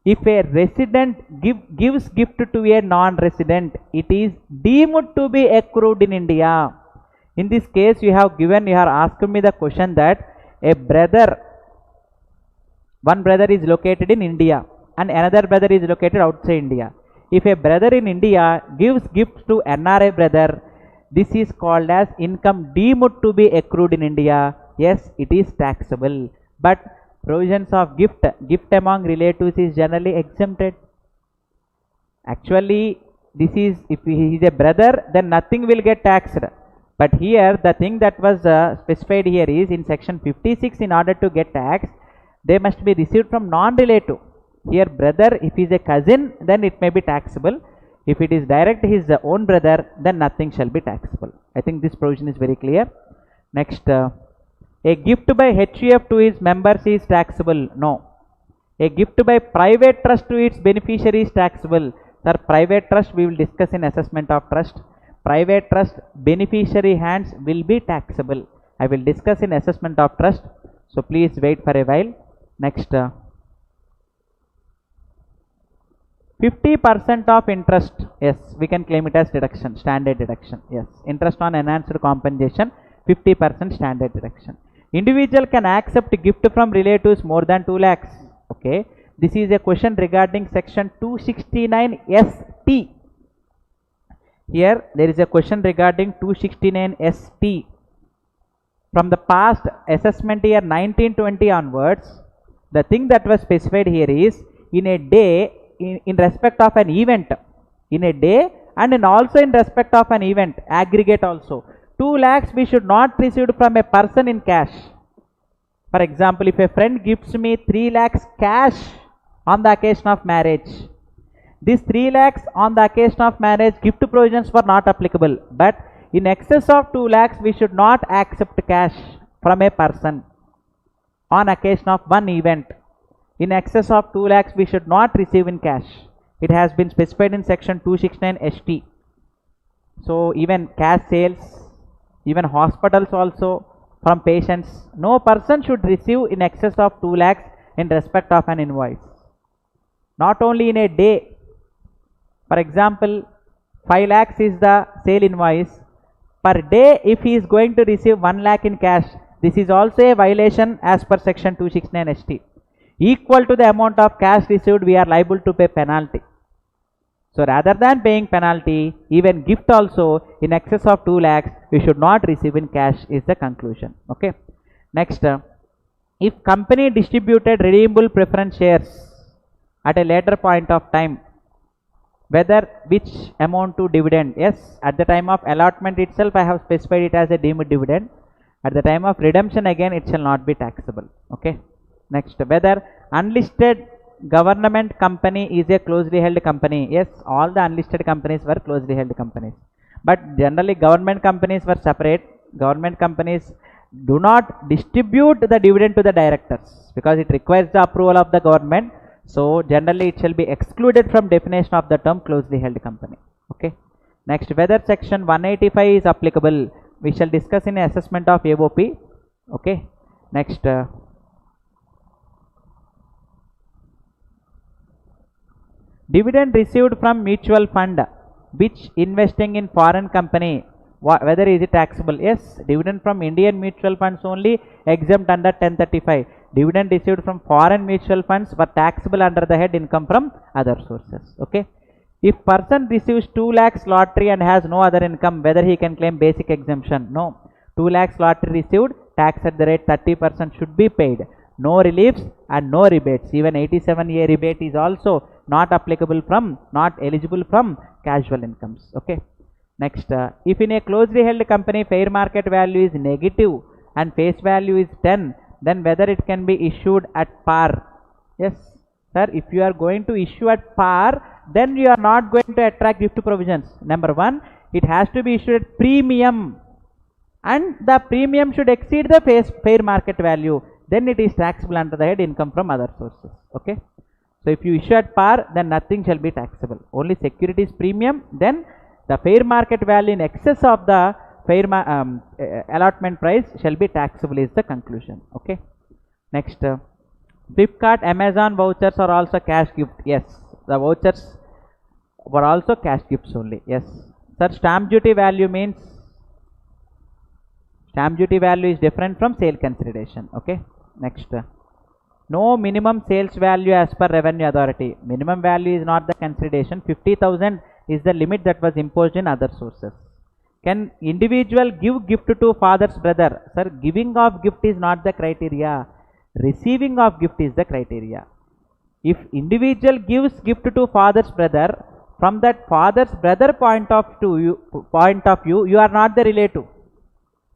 if a resident gives gift to a non-resident, it is deemed to be accrued in India. In this case, you have asked me the question that one brother is located in India and another brother is located outside India. If a brother in India gives gifts to NRI brother, this is called as income deemed to be accrued in India. Yes, it is taxable. But provisions of gift among relatives is generally exempted. Actually, this is, if he is a brother, then nothing will get taxed. But here, the thing that was specified here is in section 56, in order to get taxed, they must be received from non-relative. Here, brother, if he is a cousin, then it may be taxable. If it is direct his own brother, then nothing shall be taxable. I think this provision is very clear. Next, a gift by HUF to his members is taxable. No. A gift by private trust to its beneficiary is taxable. Sir, private trust we will discuss in assessment of trust. Private trust beneficiary hands will be taxable. I will discuss in assessment of trust. So please wait for a while. Next, 50% of interest. Yes, we can claim it as deduction, standard deduction. Yes, interest on enhanced compensation, 50% standard deduction. Individual can accept gift from relatives more than 2 lakhs. Okay, this is a question regarding section 269 ST. Here there is a question regarding 269 ST. From the past assessment year 1920 onwards, the thing that was specified here is in a day, in respect of an event, in a day and also in respect of an event, aggregate also, 2 lakhs we should not receive from a person in cash. For example, if a friend gives me 3 lakhs cash on the occasion of marriage, this 3 lakhs on the occasion of marriage gift provisions were not applicable, but in excess of 2 lakhs we should not accept cash from a person on occasion of one event. In excess of 2 lakhs we should not receive in cash. It has been specified in section 269 ST. So even cash sales, even hospitals also from patients, no person should receive in excess of 2 lakhs in respect of an invoice. Not only in a day. For example, 5 lakhs is the sale invoice. Per day, if he is going to receive 1 lakh in cash, this is also a violation as per section 269 ST. Equal to the amount of cash received, we are liable to pay penalty. So rather than paying penalty, even gift also in excess of 2 lakhs, we should not receive in cash is the conclusion. Okay. Next, if company distributed redeemable preference shares at a later point of time, whether which amount to dividend? Yes, at the time of allotment itself I have specified it as a deemed dividend. At the time of redemption again it shall not be taxable. Okay. Next, whether unlisted government company is a closely held company. Yes, all the unlisted companies were closely held companies. But generally government companies were separate. Government companies do not distribute the dividend to the directors because it requires the approval of the government. So generally it shall be excluded from definition of the term closely held company. Okay. Next, whether section 185 is applicable, we shall discuss in assessment of AOP. Okay. Next, dividend received from mutual fund which investing in foreign company, whether is it taxable? Yes, dividend from Indian mutual funds only exempt under 1035. Dividend received from foreign mutual funds were taxable under the head income from other sources. Okay. If person receives 2 lakhs lottery and has no other income, whether he can claim basic exemption? No. 2 lakhs lottery received, tax at the rate 30% should be paid. No reliefs and no rebates. Even 87A rebate is also not applicable from, not eligible from casual incomes. Okay. Next, if in a closely held company fair market value is negative and face value is 10, then whether it can be issued at par. Yes, sir, if you are going to issue at par, then you are not going to attract gift provisions. Number one, it has to be issued at premium, and the premium should exceed the fair market value. Then it is taxable under the head income from other sources. Okay. So if you issue at par, then nothing shall be taxable. Only securities premium, then the fair market value in excess of the fair allotment price shall be taxable is the conclusion. Okay. Next, Flipkart, Amazon vouchers are also cash gift. Yes, the vouchers were also cash gifts only. Yes, sir. Stamp duty value means, stamp duty value is different from sale consideration. Okay. Next, no minimum sales value as per revenue authority. Minimum value is not the consideration. 50,000 is the limit that was imposed in other sources. Can individual give gift to father's brother? Sir, giving of gift is not the criteria. Receiving of gift is the criteria. If individual gives gift to father's brother, from that father's brother point of view, you are not the relative.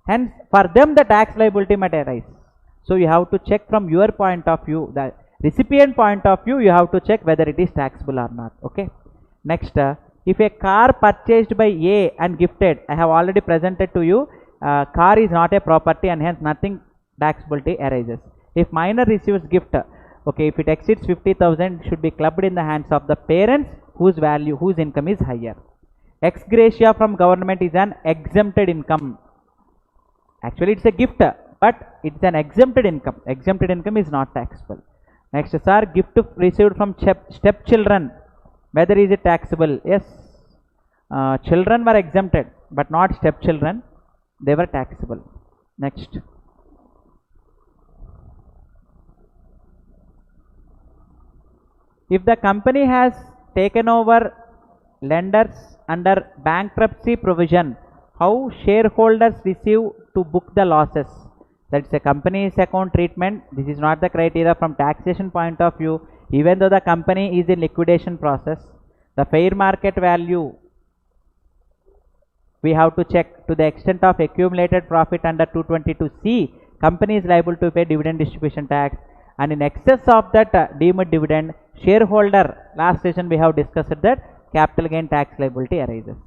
Hence, for them the tax liability might arise. So you have to check from your point of view, the recipient point of view, you have to check whether it is taxable or not. Okay. Next, if a car purchased by A and gifted, I have already presented to you, car is not a property and hence nothing taxability arises. If minor receives gift, okay, if it exceeds 50,000, should be clubbed in the hands of the parents whose income is higher. Ex gratia from government is an exempted income. Actually, it's a gift, but it's an exempted income. Exempted income is not taxable. Next, sir, gift received from stepchildren, whether is it taxable? Yes, children were exempted, but not stepchildren. They were taxable. Next, if the company has taken over lenders under bankruptcy provision, how shareholders receive to book the losses? That's a company's account treatment. This is not the criteria from taxation point of view. Even though the company is in liquidation process, the fair market value we have to check. To the extent of accumulated profit under 222C, company is liable to pay dividend distribution tax, and in excess of that deemed dividend, shareholder, last session we have discussed that capital gain tax liability arises.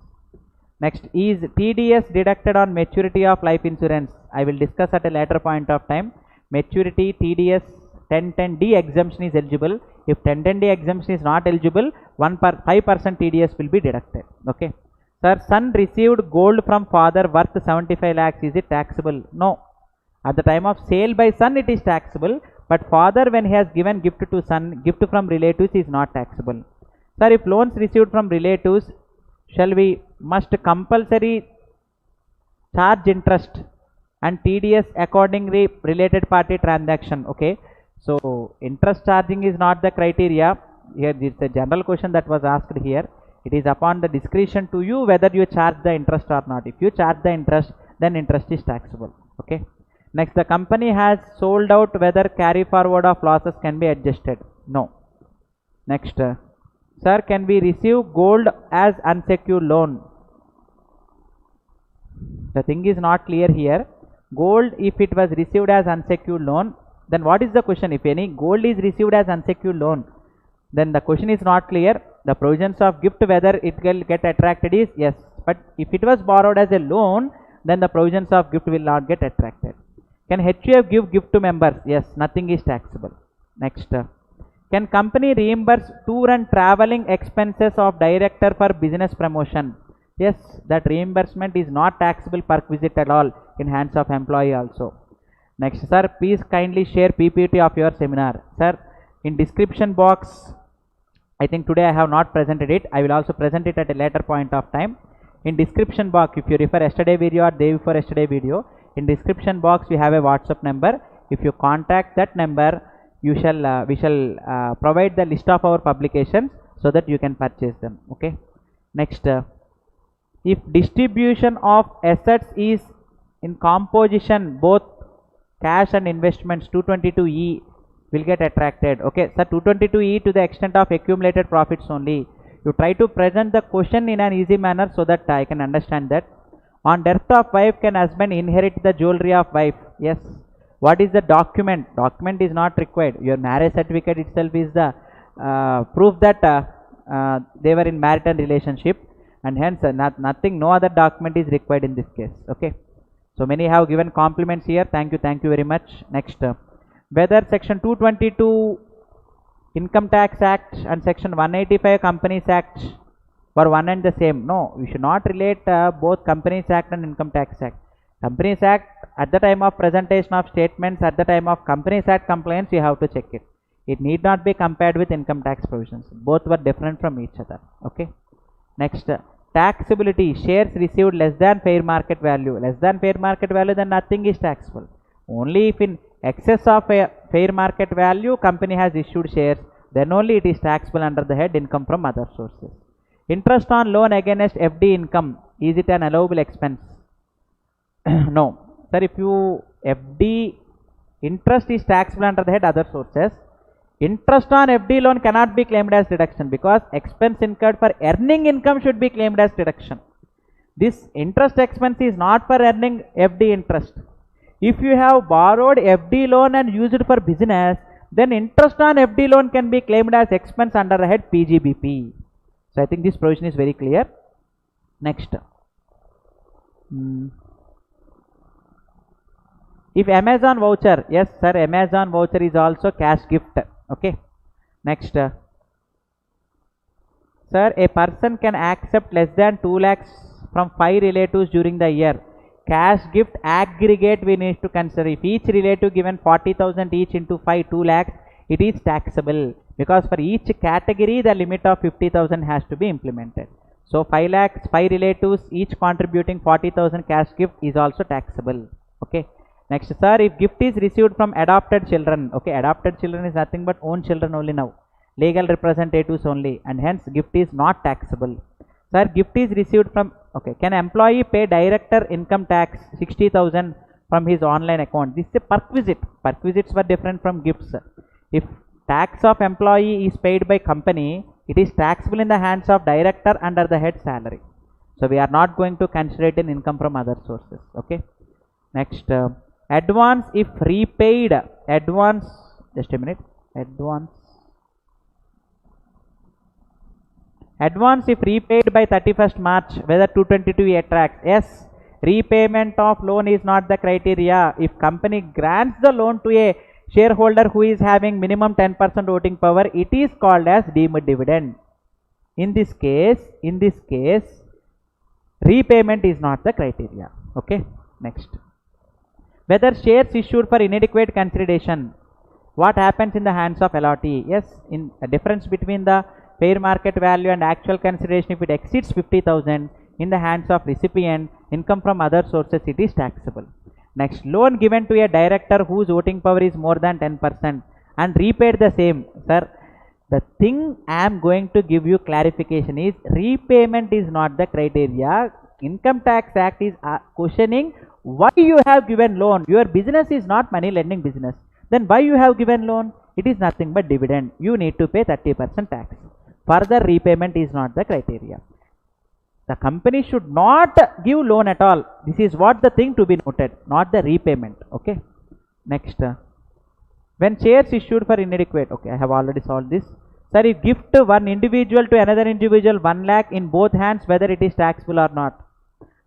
Next, is TDS deducted on maturity of life insurance? I will discuss at a later point of time. Maturity, TDS, 1010D exemption is eligible. If 1010D exemption is not eligible, 5% TDS will be deducted. Okay. Sir, son received gold from father worth 75 lakhs. Is it taxable? No. At the time of sale by son, it is taxable. But father, when he has given gift to son, gift from relatives is not taxable. Sir, if loans received from relatives, must compulsory charge interest and TDS accordingly related party transaction. Okay. So interest charging is not the criteria. Here it's a general question that was asked here. It is upon the discretion to you whether you charge the interest or not. If you charge the interest, then interest is taxable. Okay. Next, the company has sold out, whether carry forward of losses can be adjusted. No. Next, sir, can we receive gold as unsecured loan? The thing is not clear here. Gold, if it was received as unsecured loan, then what is the question? If any gold is received as unsecured loan, then the question is not clear. The provisions of gift, whether it will get attracted is yes. But if it was borrowed as a loan, then the provisions of gift will not get attracted. Can HUF give gift to members? Yes, nothing is taxable. Next, can company reimburse tour and traveling expenses of director for business promotion? Yes, that reimbursement is not taxable per visit at all in hands of employee also. Next, sir, please kindly share PPT of your seminar. Sir, in description box, I think today I have not presented it. I will also present it at a later point of time. In description box, if you refer yesterday video or day before yesterday video, in description box we have a WhatsApp number. If you contact that number, we shall provide the list of our publications so that you can purchase them. Okay. Next, if distribution of assets is in composition both cash and investments 222E will get attracted. Okay, so 222E to the extent of accumulated profits only. You try to present the question in an easy manner so that I can understand that. On death of wife, can husband inherit the jewelry of wife? Yes. What is the document? Document is not required. Your marriage certificate itself is the proof that they were in marital relationship, and hence nothing, no other document is required in this case. Okay. So many have given compliments here. Thank you very much. Next, whether section 222 Income Tax Act and section 185 Companies Act were one and the same. No, we should not relate both Companies Act and Income Tax Act. Companies Act, at the time of presentation of statements, at the time of Companies Act compliance, you have to check it. It need not be compared with income tax provisions. Both were different from each other. Okay. Next, taxability, shares received less than fair market value. Less than fair market value, then nothing is taxable. Only if in excess of a fair market value, company has issued shares, then only it is taxable under the head income from other sources. Interest on loan against FD income, is it an allowable expense? No. Sir, if you FD interest is taxable under the head other sources, interest on FD loan cannot be claimed as deduction because expense incurred for earning income should be claimed as deduction. This interest expense is not for earning FD interest. If you have borrowed FD loan and used it for business, then interest on FD loan can be claimed as expense under the head PGBP. So I think this provision is very clear. Next. If Amazon voucher, yes sir, Amazon voucher is also cash gift. Okay. Next. Sir, a person can accept less than 2 lakhs from 5 relatives during the year. Cash gift aggregate we need to consider. If each relative given 40,000 each into 5, 2 lakhs, it is taxable because for each category the limit of 50,000 has to be implemented. So 5 lakhs, 5 relatives each contributing 40,000 cash gift is also taxable. Okay. Next, sir, if gift is received from adopted children, okay, adopted children is nothing but own children only now, legal representatives only, and hence gift is not taxable. Sir, gift is received from, okay, can employee pay director income tax 60,000 from his online account? This is a perquisite. Perquisites were different from gifts. If tax of employee is paid by company, it is taxable in the hands of director under the head salary. So we are not going to consider it in income from other sources. Okay. Next, advance if repaid, advance, just a minute, advance if repaid by 31st March, whether 222 attracts. Yes, repayment of loan is not the criteria. If company grants the loan to a shareholder who is having minimum 10% voting power, it is called as deemed dividend. In this case, repayment is not the criteria. Okay. Next, whether shares issued for inadequate consideration, what happens in the hands of allottee? Yes, in a difference between the fair market value and actual consideration, if it exceeds 50,000 in the hands of recipient, income from other sources, it is taxable. Next, loan given to a director whose voting power is more than 10% and repaid the same. Sir, the thing I am going to give you clarification is repayment is not the criteria. Income Tax Act is questioning why you have given loan. Your business is not money lending business. Then why you have given loan? It is nothing but dividend. You need to pay 30% tax. Further repayment is not the criteria. The company should not give loan at all. This is what the thing to be noted, not the repayment. Okay. Next, when shares issued for inadequate. Okay, I have already solved this. Sir, if gift one individual to another individual 1 lakh in both hands, whether it is taxable or not.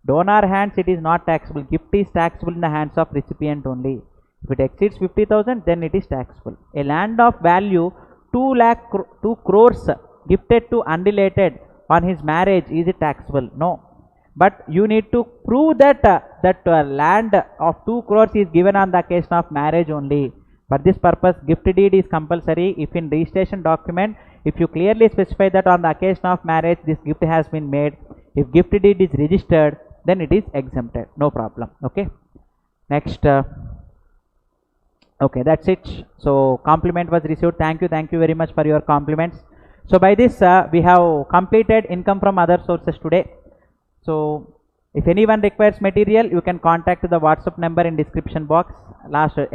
Donor hands, it is not taxable. Gift is taxable in the hands of recipient only. If it exceeds 50,000, then it is taxable. A land of value 2 crores gifted to unrelated on his marriage, is it taxable? No. But you need to prove that land of 2 crores is given on the occasion of marriage only. For this purpose, gift deed is compulsory. If in registration document, if you clearly specify that on the occasion of marriage this gift has been made, if gift deed is registered, then it is exempted. No problem. Okay. Next. Okay, that's it. So compliment was received. Thank you very much for your compliments. So by this we have completed income from other sources today. So If anyone requires material, you can contact the WhatsApp number in description box.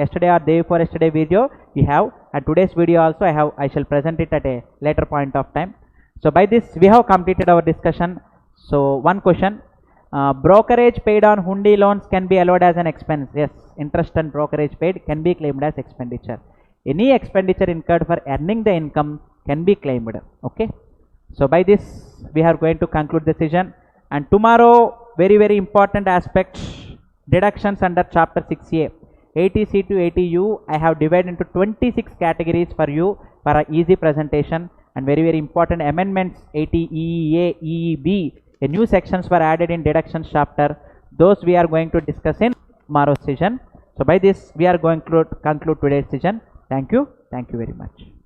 Yesterday or day before yesterday video we have, and today's video also I shall present it at a later point of time. So by this we have completed our discussion. So one question, brokerage paid on hundi loans can be allowed as an expense. Yes, interest and brokerage paid can be claimed as expenditure. Any expenditure incurred for earning the income can be claimed. Okay, so by this we are going to conclude the session, and tomorrow very important aspect, deductions under chapter 6a, 80C to 80U. I have divided into 26 categories for you for a easy presentation, and very important amendments 80EA, EEB, a new sections were added in deductions chapter. Those we are going to discuss in tomorrow's session. So by this we are going to conclude today's session. Thank you very much.